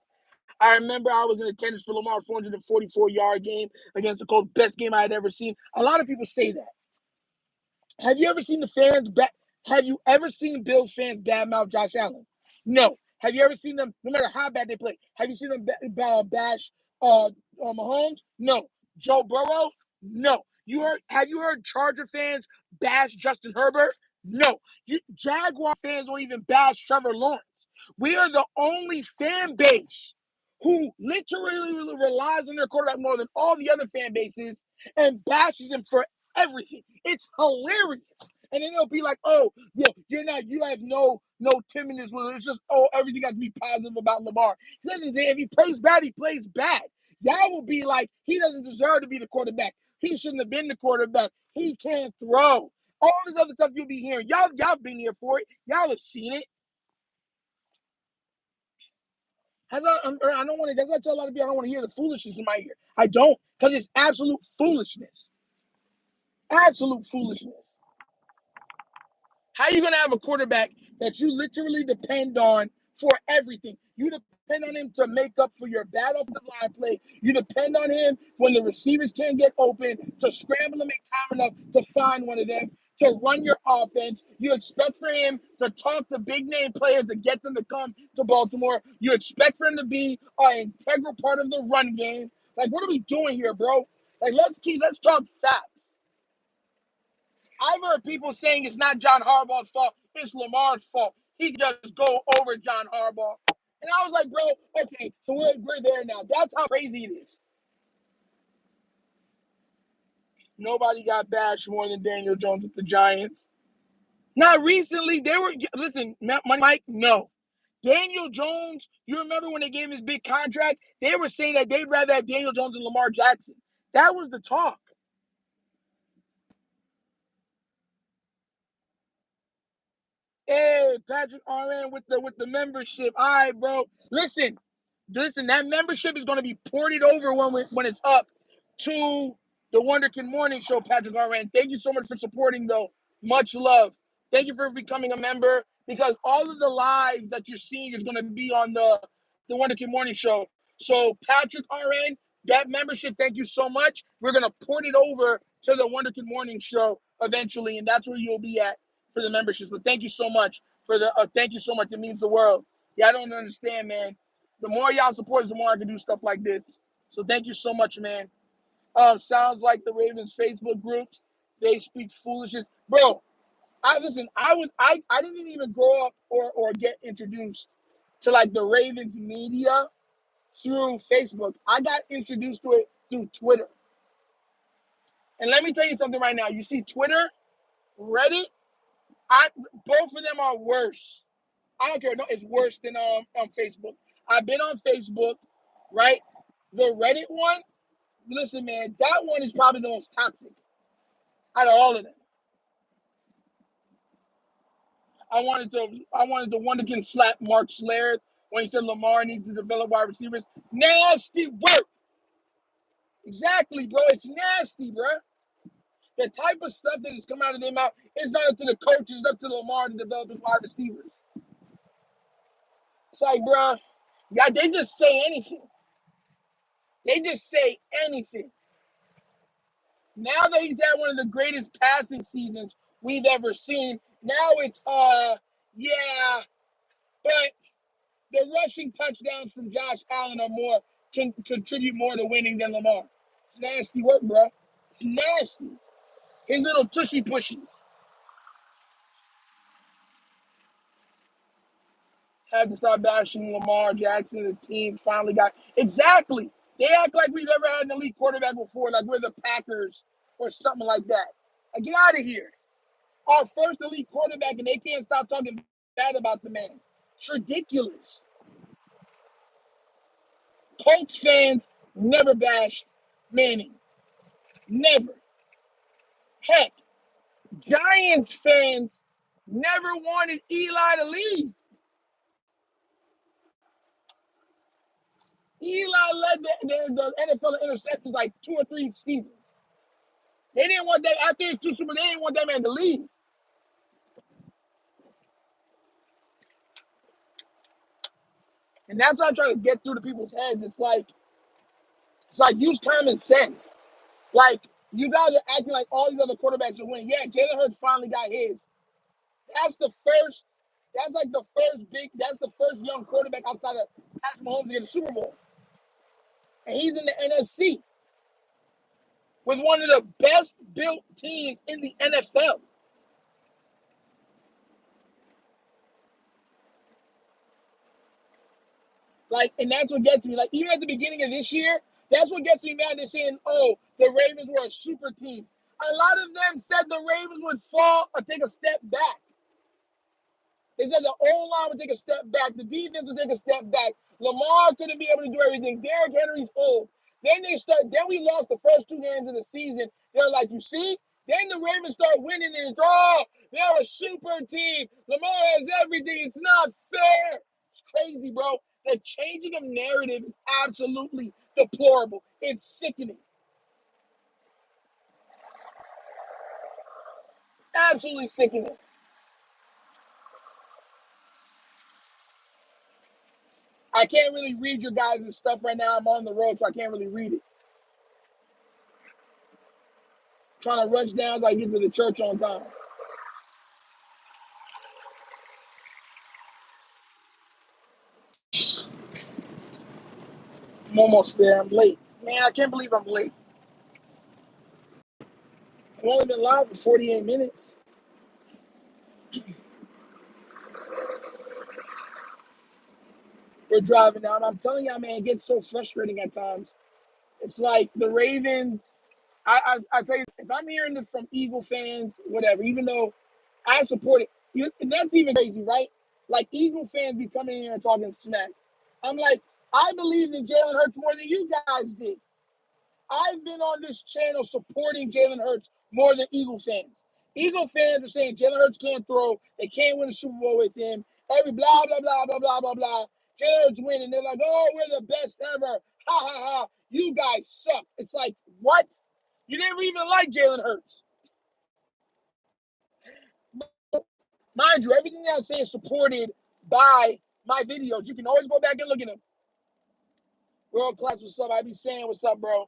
I remember I was in attendance for Lamar's 444-yard game against the Colts, best game I had ever seen. A lot of people say that. Have you ever seen Have you ever seen Bills fans badmouth Josh Allen? No. Have you ever seen them, no matter how bad they play, have you seen them bash Mahomes? No. Joe Burrow? No. Have you heard Charger fans bash Justin Herbert? No. Jaguar fans don't even bash Trevor Lawrence. We are the only fan base who literally relies on their quarterback more than all the other fan bases and bashes him for everything. It's hilarious. And then they'll be like, oh, you have no timidness with it. It's just, oh, everything has to be positive about Lamar. If he plays bad, he plays bad. Y'all will be like, he doesn't deserve to be the quarterback. He shouldn't have been the quarterback. He can't throw. All this other stuff you'll be hearing. Y'all been here for it. Y'all have seen it. I don't want to. That's why I tell a lot of people I don't want to hear the foolishness in my ear. I don't, because it's absolute foolishness. Absolute foolishness. How are you going to have a quarterback that you literally depend on for everything? You depend on him to make up for your bad offensive line play. You depend on him when the receivers can't get open to scramble and make time enough to find one of them, to run your offense. You expect for him to talk to big name players to get them to come to Baltimore. You expect for him to be an integral part of the run game. Like, what are we doing here, bro? Like, let's talk facts. I've heard people saying it's not John Harbaugh's fault, it's Lamar's fault. He can just go over John Harbaugh. And I was like, bro, okay, so we're there now. That's how crazy it is. Nobody got bashed more than Daniel Jones with the Giants. Not recently. Listen, Money Mike, no. Daniel Jones, you remember when they gave him his big contract? They were saying that they'd rather have Daniel Jones than Lamar Jackson. That was the talk. Hey, Patrick RN with the membership. All right, bro. Listen, that membership is going to be ported over when it's up to the Wunderkind Morning Show, Patrick RN. Thank you so much for supporting, though. Much love. Thank you for becoming a member, because all of the lives that you're seeing is going to be on the Wunderkind Morning Show. So, Patrick RN, that membership, thank you so much. We're going to port it over to the Wunderkind Morning Show eventually, and that's where you'll be at for the memberships. But thank you so much for the thank you so much. It means the world. Yeah, I don't understand, man. The more y'all support us, the more I can do stuff like this. So thank you so much, man. Sounds like the Ravens Facebook groups, they speak foolishness. Bro, I didn't even grow up or get introduced to like the Ravens media through Facebook. I got introduced to it through Twitter. And let me tell you something right now. You see Twitter, Reddit, both of them are worse. I don't care. No, it's worse than Facebook. I've been on Facebook, right? The Reddit one, listen, man, that one is probably the most toxic out of all of them. I wanted the Wunderkind slap Mark Schlereth when he said Lamar needs to develop wide receivers. Nasty work. Exactly, bro. It's nasty, bro. The type of stuff that has come out of their mouth is not up to the coaches, it's up to Lamar to develop his wide receivers. It's like, bro, yeah, they just say anything. They just say anything. Now that he's had one of the greatest passing seasons we've ever seen, now it's yeah, but the rushing touchdowns from Josh Allen can contribute more to winning than Lamar. It's nasty work, bro. It's nasty. His little tushy pushies. Had to start bashing Lamar Jackson. The team finally got exactly. They act like we've ever had an elite quarterback before, like we're the Packers or something like that. Like, get out of here. Our first elite quarterback, and they can't stop talking bad about the man. It's ridiculous. Colts fans never bashed Manning. Never. Heck, Giants fans never wanted Eli to leave. Eli led the NFL in interceptions like 2 or 3 seasons. They didn't want that after his 2 Super. They didn't want that man to leave. And that's what I'm trying to get through to people's heads. It's like use common sense. Like, you guys are acting like all these other quarterbacks are winning. Yeah, Jalen Hurts finally got his. That's the first young quarterback outside of Patrick Mahomes to get a Super Bowl. And he's in the NFC with one of the best built teams in the NFL. Like, and that's what gets me. Like, even at the beginning of this year, that's what gets me mad. They're saying, oh, the Ravens were a super team. A lot of them said the Ravens would fall or take a step back. They said the O-line would take a step back. The defense would take a step back. Lamar couldn't be able to do everything. Derrick Henry's old. Then we lost the first 2 games of the season. They're like, you see? Then the Ravens start winning, and it's, they're a super team. Lamar has everything. It's not fair. It's crazy, bro. The changing of narrative is absolutely deplorable. It's sickening. It's absolutely sickening. I can't really read your guys' stuff right now. I'm on the road, so I can't really read it. Trying to rush down so I get to the church on time. I'm almost there. I'm late. Man, I can't believe I'm late. I've only been live for 48 minutes. We're driving down. I'm telling y'all, man, it gets so frustrating at times. It's like the Ravens. I tell you, if I'm hearing this from Eagle fans, whatever, even though I support it, that's even crazy, right? Like, Eagle fans be coming in here and talking smack. I'm like, I believed in Jalen Hurts more than you guys did. I've been on this channel supporting Jalen Hurts more than Eagle fans. Eagle fans are saying Jalen Hurts can't throw. They can't win a Super Bowl with him. Every blah, blah, blah, blah, blah, blah, blah. Jalen Hurts winning. They're like, oh, we're the best ever. Ha, ha, ha. You guys suck. It's like, what? You never even like Jalen Hurts. Mind you, everything I say is supported by my videos. You can always go back and look at them. World Class, what's up? I be saying, what's up, bro?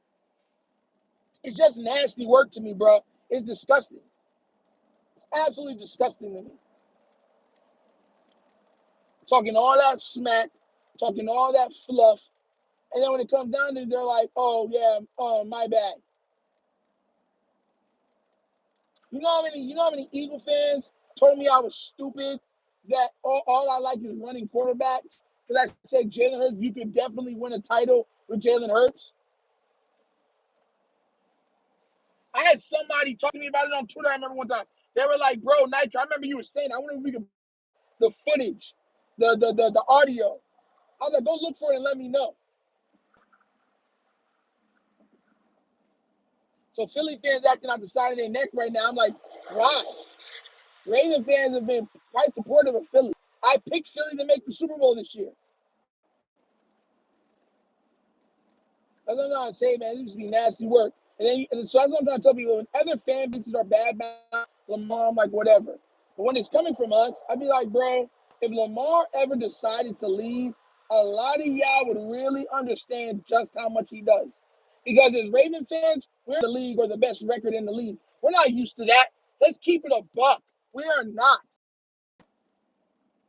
It's just nasty work to me, bro. It's disgusting. It's absolutely disgusting to me. Talking all that smack, talking all that fluff, and then when it comes down to it, they're like, "Oh yeah, my bad." You know how many Eagle fans told me I was stupid, that all I like is running quarterbacks? Because I said Jalen Hurts, you could definitely win a title with Jalen Hurts. I had somebody talk to me about it on Twitter. I remember one time. They were like, "Bro, Nitro, I remember you were saying, I wonder if we could the footage, the audio." I was like, "Go look for it and let me know." So Philly fans acting out the side of their neck right now. I'm like, why? Raven fans have been quite supportive of Philly. I picked Philly to make the Super Bowl this year. That's what I'm trying to say, man. It used to be nasty work. So that's what I'm trying to tell people. When other fan bases are bad about Lamar, I'm like, whatever. But when it's coming from us, I'd be like, bro, if Lamar ever decided to leave, a lot of y'all would really understand just how much he does. Because as Raven fans, we're in the league or the best record in the league. We're not used to that. Let's keep it a buck. We are not.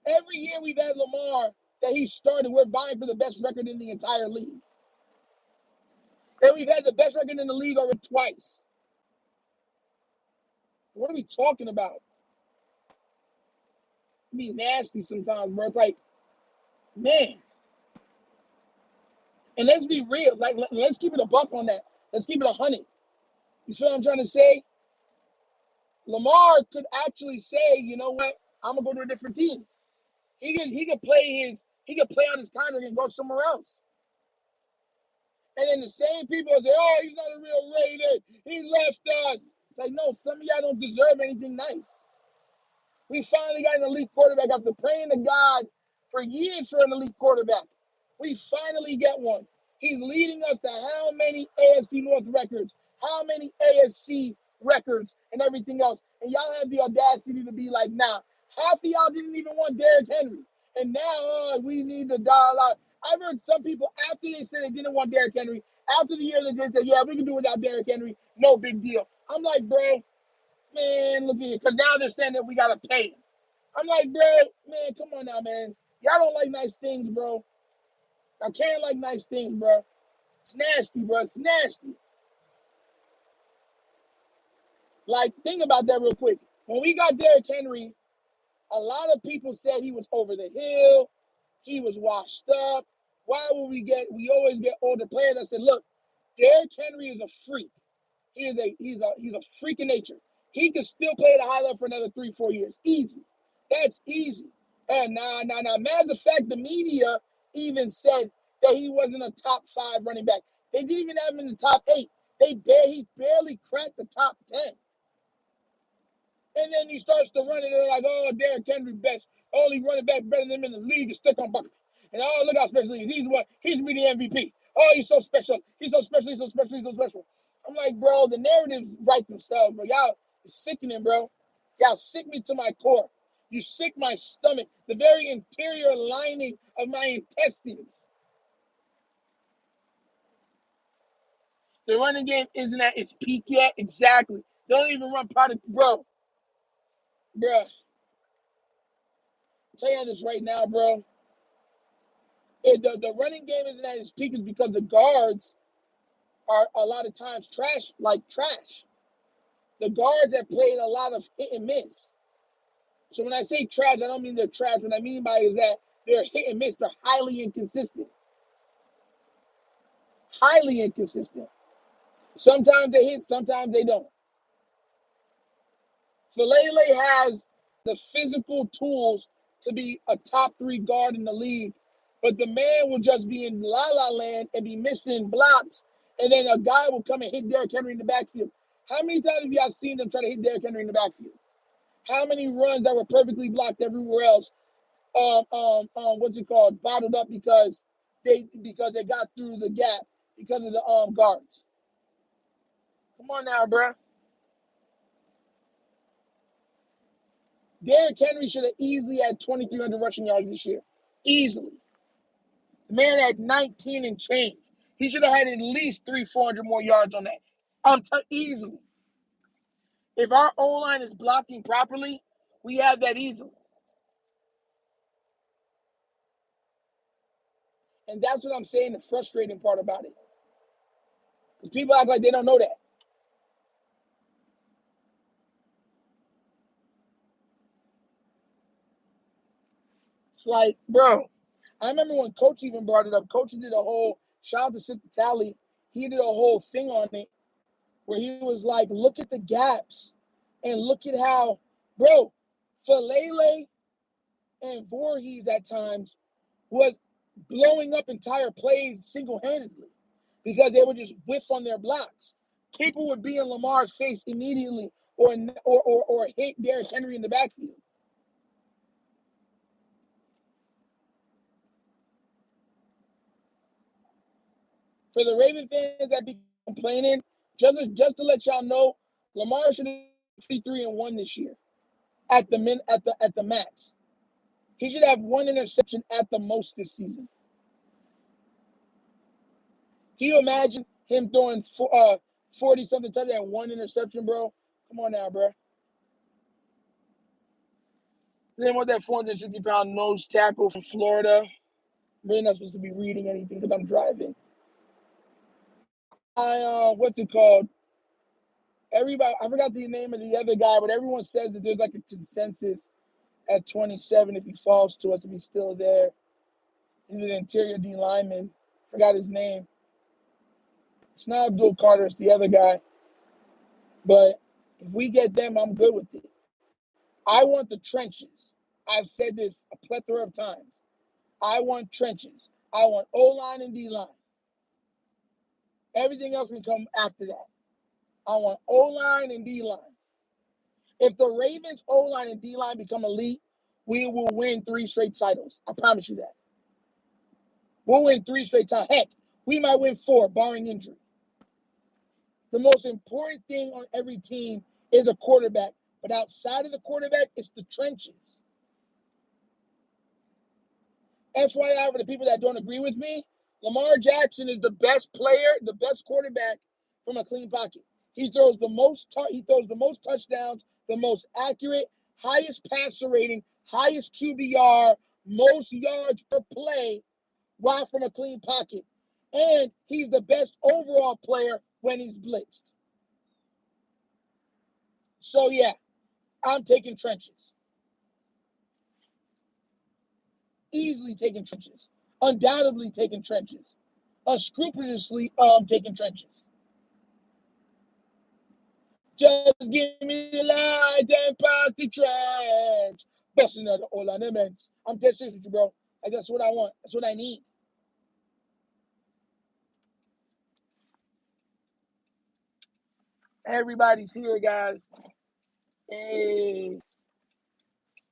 Every year we've had Lamar that he started, we're vying for the best record in the entire league. And we've had the best record in the league already twice. What are we talking about? It be nasty sometimes, bro. It's like, man. And let's be real. Like, let's keep it a buck on that. Let's keep it 100. You see what I'm trying to say? Lamar could actually say, you know what? I'm gonna go to a different team. He could play out his contract and go somewhere else. And then the same people say, "Oh, he's not a real Raider. He left us." It's like, no, some of y'all don't deserve anything nice. We finally got an elite quarterback after praying to God for years for an elite quarterback. We finally get one. He's leading us to how many AFC North records, how many AFC records, and everything else. And y'all have the audacity to be like, nah, half of y'all didn't even want Derrick Henry. And now we need to dial out. I've heard some people, after they said they didn't want Derrick Henry, after the year they did say, yeah, we can do without Derrick Henry, no big deal. I'm like, bro, man, look at it. Because now they're saying that we got to pay him. I'm like, bro, man, come on now, man. Y'all don't like nice things, bro. I can't like nice things, bro. It's nasty, bro. It's nasty. Like, think about that real quick. When we got Derrick Henry, a lot of people said he was over the hill. He was washed up. Why would we always get older players? I said, look, Derrick Henry is a freak. He's a freak of nature. He can still play at a high level for another 3-4 years. Easy. That's easy. And matter of fact, the media even said that he wasn't a top 5 running back. They didn't even have him in the top 8. He barely cracked the top 10. And then he starts to run, and they're like, oh, Derrick Henry best. Only running back better than him in the league is Stephon Bucket. And oh, look how special he is. He's be the MVP. Oh, he's so special. He's so special. He's so special. He's so special. I'm like, bro, the narratives write themselves, bro. Y'all is sickening, bro. Y'all sick me to my core. You sick my stomach, the very interior lining of my intestines. The running game isn't at its peak yet. Exactly. They don't even run product, bro. Bro. I'll tell you this right now, bro. The running game isn't at its peak is because the guards are a lot of times trash. The guards have played a lot of hit and miss. So when I say trash, I don't mean they're trash. What I mean by it is that they're hit and miss. They're highly inconsistent. Highly inconsistent. Sometimes they hit, sometimes they don't. Falele has the physical tools to be a top 3 guard in the league, but the man will just be in la-la land and be missing blocks, and then a guy will come and hit Derrick Henry in the backfield. How many times have y'all seen them try to hit Derrick Henry in the backfield? How many runs that were perfectly blocked everywhere else? Bottled up because they got through the gap because of the guards. Come on now, bro. Derrick Henry should have easily had 2,300 rushing yards this year. Easily. The man had 19 and change. He should have had at least 300-400 more yards on that. Easily. If our O-line is blocking properly, we have that easily. And that's what I'm saying, the frustrating part about it. Because people act like they don't know that. It's like, bro, I remember when Coach even brought it up. Coach did a whole, shout out to Sip Tally, he did a whole thing on it where he was like, look at the gaps and look at how, bro, Falele and Voorhees at times was blowing up entire plays single-handedly because they would just whiff on their blocks. People would be in Lamar's face immediately or hit Derrick Henry in the backfield. For the Raven fans that be complaining, just to let y'all know, Lamar should have 53-1 this year at the max. He should have one interception at the most this season. Can you imagine him throwing 40-something touchdowns and one interception, bro? Come on now, bro. Then with that 460-pound nose tackle from Florida. We're not supposed to be reading anything because I'm driving. What's it called? Everybody, I forgot the name of the other guy, but everyone says that there's like a consensus at 27 if he falls to us, if he's still there. He's an interior D lineman. Forgot his name. It's not Abdul Carter, it's the other guy. But if we get them, I'm good with it. I want the trenches. I've said this a plethora of times. I want trenches. I want O-line and D-line. Everything else can come after that. I want O-line and D-line. If the Ravens O-line and D-line become elite, we will win 3 straight titles. I promise you that. We'll win 3 straight titles. Heck, we might win 4, barring injury. The most important thing on every team is a quarterback. But outside of the quarterback, it's the trenches. FYI, for the people that don't agree with me, Lamar Jackson is the best player, the best quarterback from a clean pocket. He throws the most touchdowns, the most accurate, highest passer rating, highest QBR, most yards per play while from a clean pocket. And he's the best overall player when he's blitzed. So, yeah, I'm taking trenches. Easily taking trenches. Undoubtedly taking trenches. Unscrupulously taking trenches. Just give me the light and pass the trench. Busting out the all elements. I'm dead serious with you, bro. Like, that's what I want. That's what I need. Everybody's here, guys. Hey.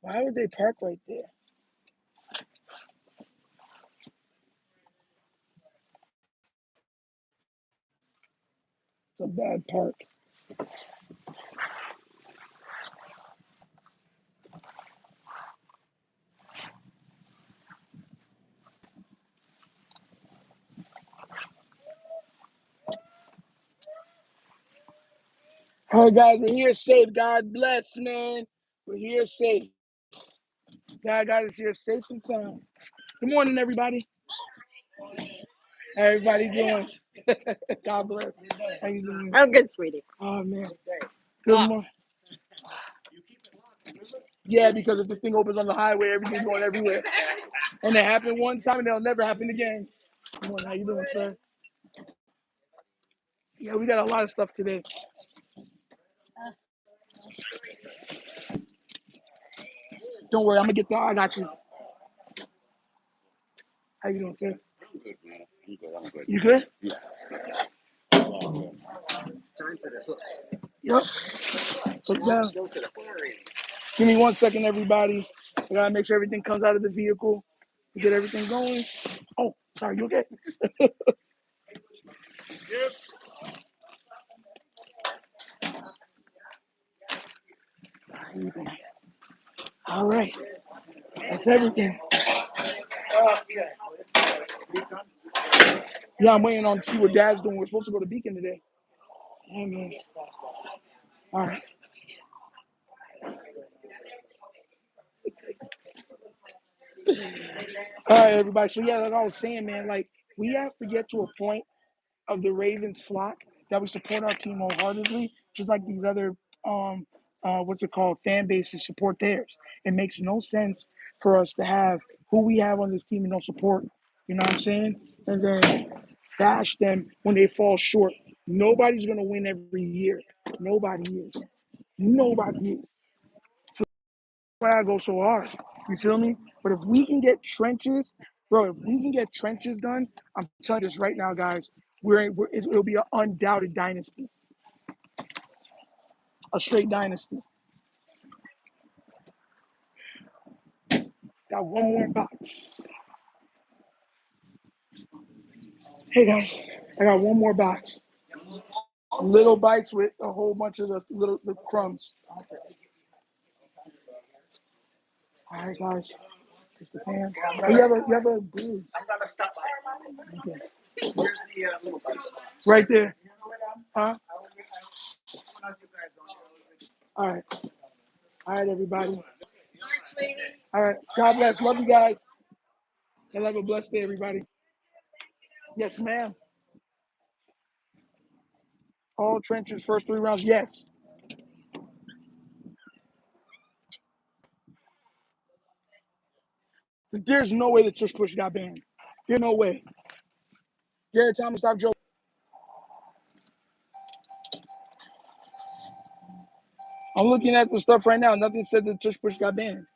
Why would they park right there? It's a bad park. All right, guys, we're here safe. God bless, man. We're here safe. God got us here safe and sound. Good morning, everybody. How everybody doing? God bless. How you doing? I'm good, sweetie. Oh, man. Good morning. Yeah, because if this thing opens on the highway, everything's going everywhere. And it happened one time, and it'll never happen again. Good morning. How you doing, sir? Yeah, we got a lot of stuff today. Don't worry, I'm going to get there. I got you. How you doing, sir? I'm good, man. I'm good. You good? Yes. Time for the hook. Yep. Look down. Give me 1 second, everybody. I got to make sure everything comes out of the vehicle. Get everything going. Oh, sorry. You okay? Yep. All right. That's everything. Yeah, I'm waiting on to see what Dad's doing. We're supposed to go to Beacon today. Yeah, man. All right. All right, everybody. So yeah, like I was saying, man, like we have to get to a point of the Ravens flock that we support our team wholeheartedly, just like these other what's it called, fan bases support theirs. It makes no sense for us to have who we have on this team and don't support. You know what I'm saying? And then bash them when they fall short. Nobody's gonna win every year. Nobody is. Nobody is. Why I go so hard. You feel me? But if we can get trenches, bro, if we can get trenches done, I'm telling you this right now, guys, it'll be an undoubted dynasty, a straight dynasty. Got one more box. Hey guys, I got one more box. Little bites with a whole bunch of the crumbs. All right, guys. It's the fan. Oh, you have a blue. I'm gonna stop by. Okay. Where's the little bite? Right there. Huh? All right. All right, everybody. All right. God bless. Love you guys. And have a blessed day, everybody. Yes, ma'am. All trenches, first 3 rounds. Yes. There's no way the tush push got banned. There's no way. Garrett Thomas, stop joking. I'm looking at the stuff right now. Nothing said the tush push got banned.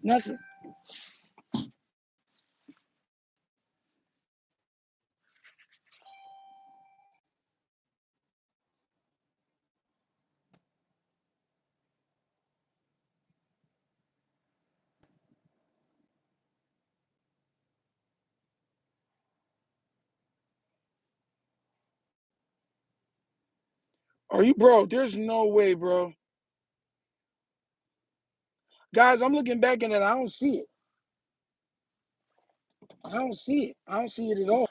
Nothing. Are you, bro? There's no way, bro. Guys, I'm looking back at it. I don't see it. I don't see it. I don't see it at all.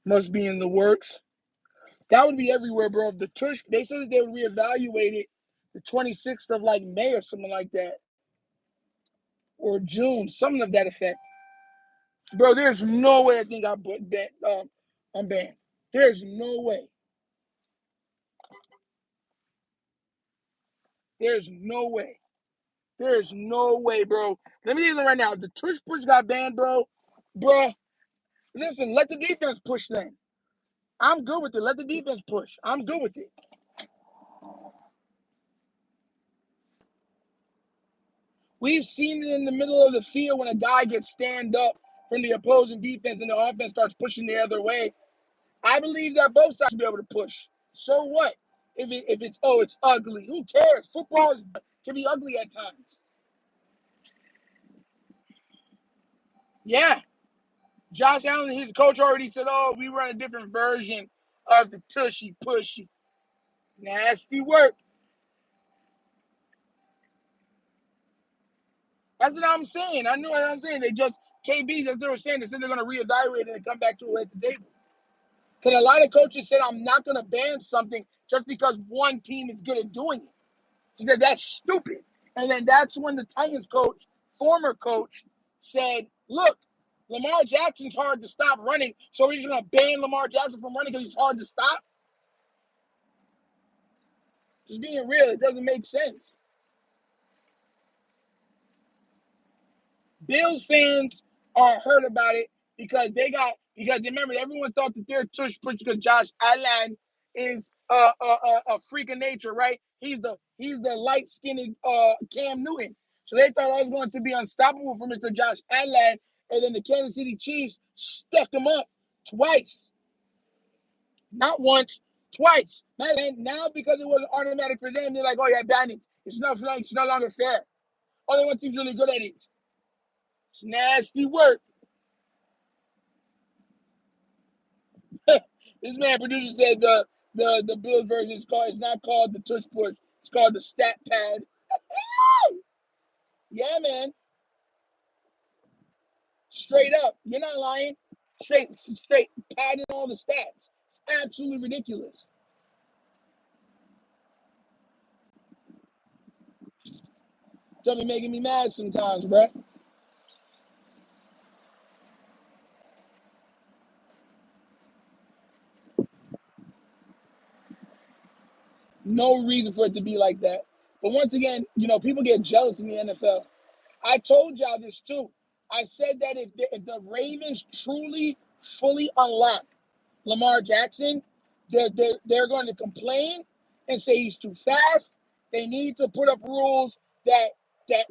Must be in the works. That would be everywhere, bro. If the tush, they said that they would reevaluate it the 26th of like May or something like that, or June, something of that effect. Bro, there's no way I think I put that I'm banned. There's no way. There's no way. There's no way, bro. Let me tell you right now. The tush push got banned, bro. Bro, listen, let the defense push then. I'm good with it. Let the defense push. I'm good with it. We've seen it in the middle of the field when a guy gets stand up from the opposing defense and the offense starts pushing the other way. I believe that both sides should be able to push. So what? If it's ugly. Who cares? Football can be ugly at times. Yeah. Josh Allen, his coach already said, "Oh, we run a different version of the tushy pushy." Nasty work. That's what I'm saying. I know what I'm saying. They just KBs, as they were saying, they said they're going to reevaluate it and come back to it at the table. Because a lot of coaches said, I'm not going to ban something just because one team is good at doing it. He said, that's stupid. And then that's when the Titans coach, former coach, said, look, Lamar Jackson's hard to stop running, so we're just going to ban Lamar Jackson from running because he's hard to stop? Just being real, it doesn't make sense. Bills fans are hurt about it because remember, everyone thought that their tush push because Josh Allen is a freak of nature, right? He's the light-skinned Cam Newton. So they thought I was going to be unstoppable for Mr. Josh Allen, and then the Kansas City Chiefs stuck him up twice. Not once, twice. Now because it wasn't automatic for them, they're like, oh yeah, ban it. It's no longer fair. Only one team's really good at it. It's nasty work. This man producer said the Bills version it's not called the tush push. It's called the stat pad. Yeah, man. Straight up. You're not lying. Straight padding all the stats. It's absolutely ridiculous. Don't be making me mad sometimes, bro. No reason for it to be like that. But once again, people get jealous in the NFL. I told y'all this too. I said that if the Ravens truly fully unlock Lamar Jackson, they're going to complain and say he's too fast. They need to put up rules that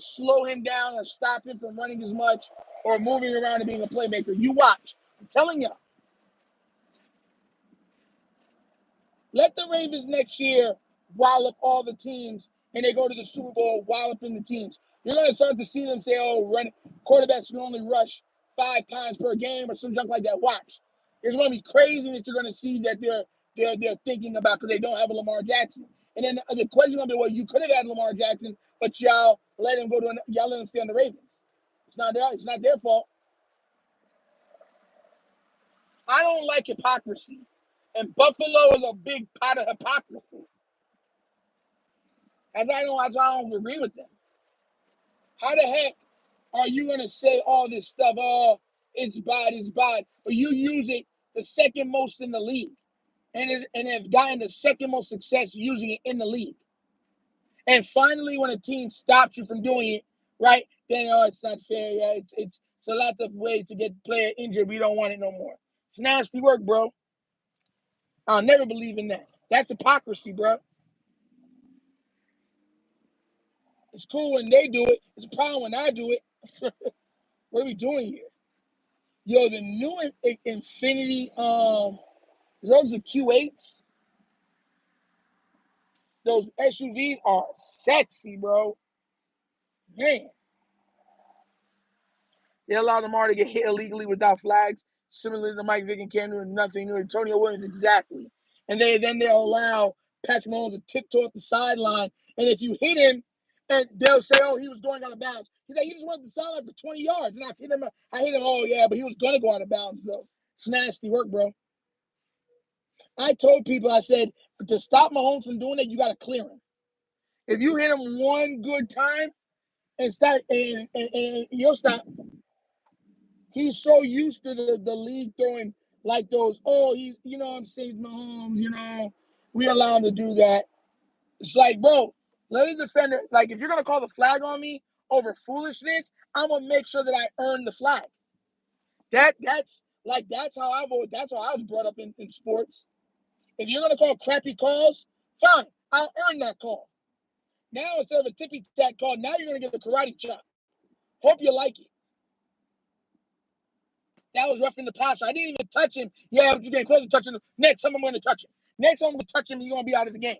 slow him down or stop him from running as much or moving around and being a playmaker. You watch. I'm telling you. Let the Ravens next year wallop all the teams and they go to the Super Bowl walloping the teams. You're going to start to see them say, quarterbacks can only rush 5 times per game or some junk like that. Watch. There's going to be craziness you're going to see that they're thinking about because they don't have a Lamar Jackson. And then the question going to be, well, you could have had Lamar Jackson, but y'all let him stay on the Ravens. It's not their fault. I don't like hypocrisy. And Buffalo is a big pot of hypocrisy. That's why I don't agree with them. How the heck are you going to say all this stuff? Oh, it's bad, but you use it the second most in the league and have gotten the second most success using it in the league. And finally, when a team stops you from doing it, right, then, it's not fair. Yeah, it's a lot of ways to get the player injured. We don't want it no more. It's nasty work, bro. I'll never believe in that. That's hypocrisy, bro. It's cool when they do it. It's a problem when I do it. What are we doing here? Yo, the new Infinity, those are Q8s. Those SUVs are sexy, bro. Man. They allowed Lamar to get hit illegally without flags, similar to Mike Vick and Cam Newton, nothing new. Antonio Williams, exactly. And they'll allow Patrick Mahomes to tiptoe up the sideline. And if you hit him, and they'll say, oh, he was going out of bounds. He's like, he just went to the sideline for 20 yards. And I hit him, oh, yeah, but he was going to go out of bounds, though. It's nasty work, bro. I told people, I said, to stop Mahomes from doing that, you got to clear him. If you hit him one good time and you'll stop. He's so used to the league throwing like those, he's, I'm saying, Mahomes, we allow him to do that. It's like, bro, let a defender, like, if you're going to call the flag on me over foolishness, I'm going to make sure that I earn the flag. That's how I was brought up in sports. If you're going to call crappy calls, fine, I'll earn that call. Now, instead of a tippy-tat call, now you're going to get the karate chop. Hope you like it. That was roughing the passer. I didn't even touch him. Yeah, but you getting close to touching him. Next time I'm going to touch him. Next time I'm going to touch him, you're going to be out of the game.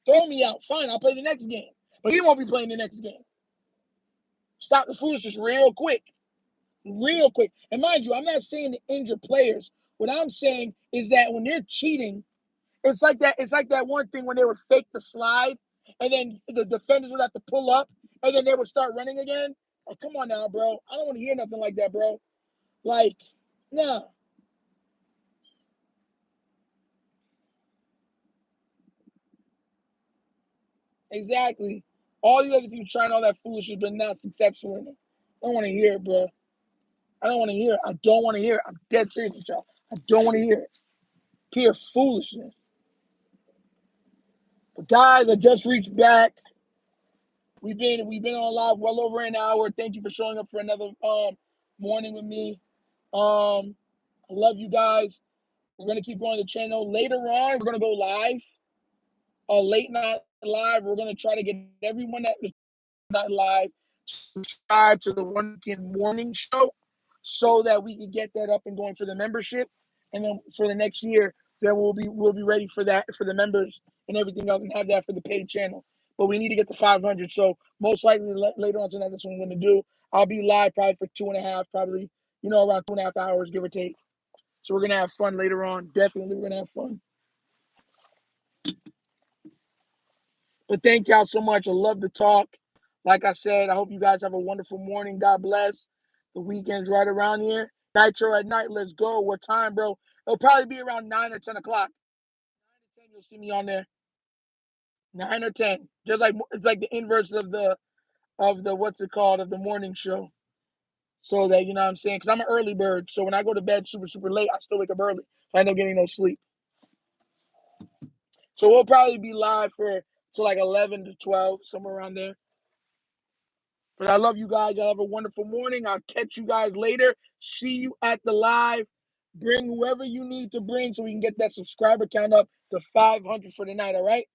Throw me out. Fine, I'll play the next game. But he won't be playing the next game. Stop the foolishness real quick. Real quick. And mind you, I'm not saying to injure players. What I'm saying is that when they're cheating, it's like that one thing when they would fake the slide, and then the defenders would have to pull up, and then they would start running again. Oh, come on now, bro. I don't want to hear nothing like that, bro. Like, nah. Exactly. All the other people trying all that foolishness, but not successful in it. I don't want to hear it, bro. I don't want to hear it. I don't want to hear it. I'm dead serious with y'all. I don't want to hear it. Pure foolishness. But guys, I just reached back. We've been on live well over an hour. Thank you for showing up for another morning with me. I love you guys. We're gonna keep growing the channel. Later on, we're gonna go live. Late night live. We're gonna try to get everyone that was not live subscribe to the Wunderkind morning show so that we can get that up and going for the membership. And then for the next year, then we'll be ready for that for the members and everything else and have that for the paid channel. But we need to get to 500. So most likely later on tonight, that's what I'm going to do. I'll be live probably for 2.5, probably, around 2.5 hours, give or take. So we're going to have fun later on. Definitely we're going to have fun. But thank y'all so much. I love the talk. Like I said, I hope you guys have a wonderful morning. God bless. The weekend's right around here. Nitro at night. Let's go. What time, bro? It'll probably be around 9 or 10 o'clock. 9 or 10, you'll see me on there. 9 or 10. Just like it's like the inverse of the what's it called, of the morning show. So that, you know what I'm saying? Because I'm an early bird. So when I go to bed super, super late, I still wake up early. So I end up getting no sleep. So we'll probably be live till like 11 to 12, somewhere around there. But I love you guys. Y'all have a wonderful morning. I'll catch you guys later. See you at the live. Bring whoever you need to bring so we can get that subscriber count up to 500 for the night, all right?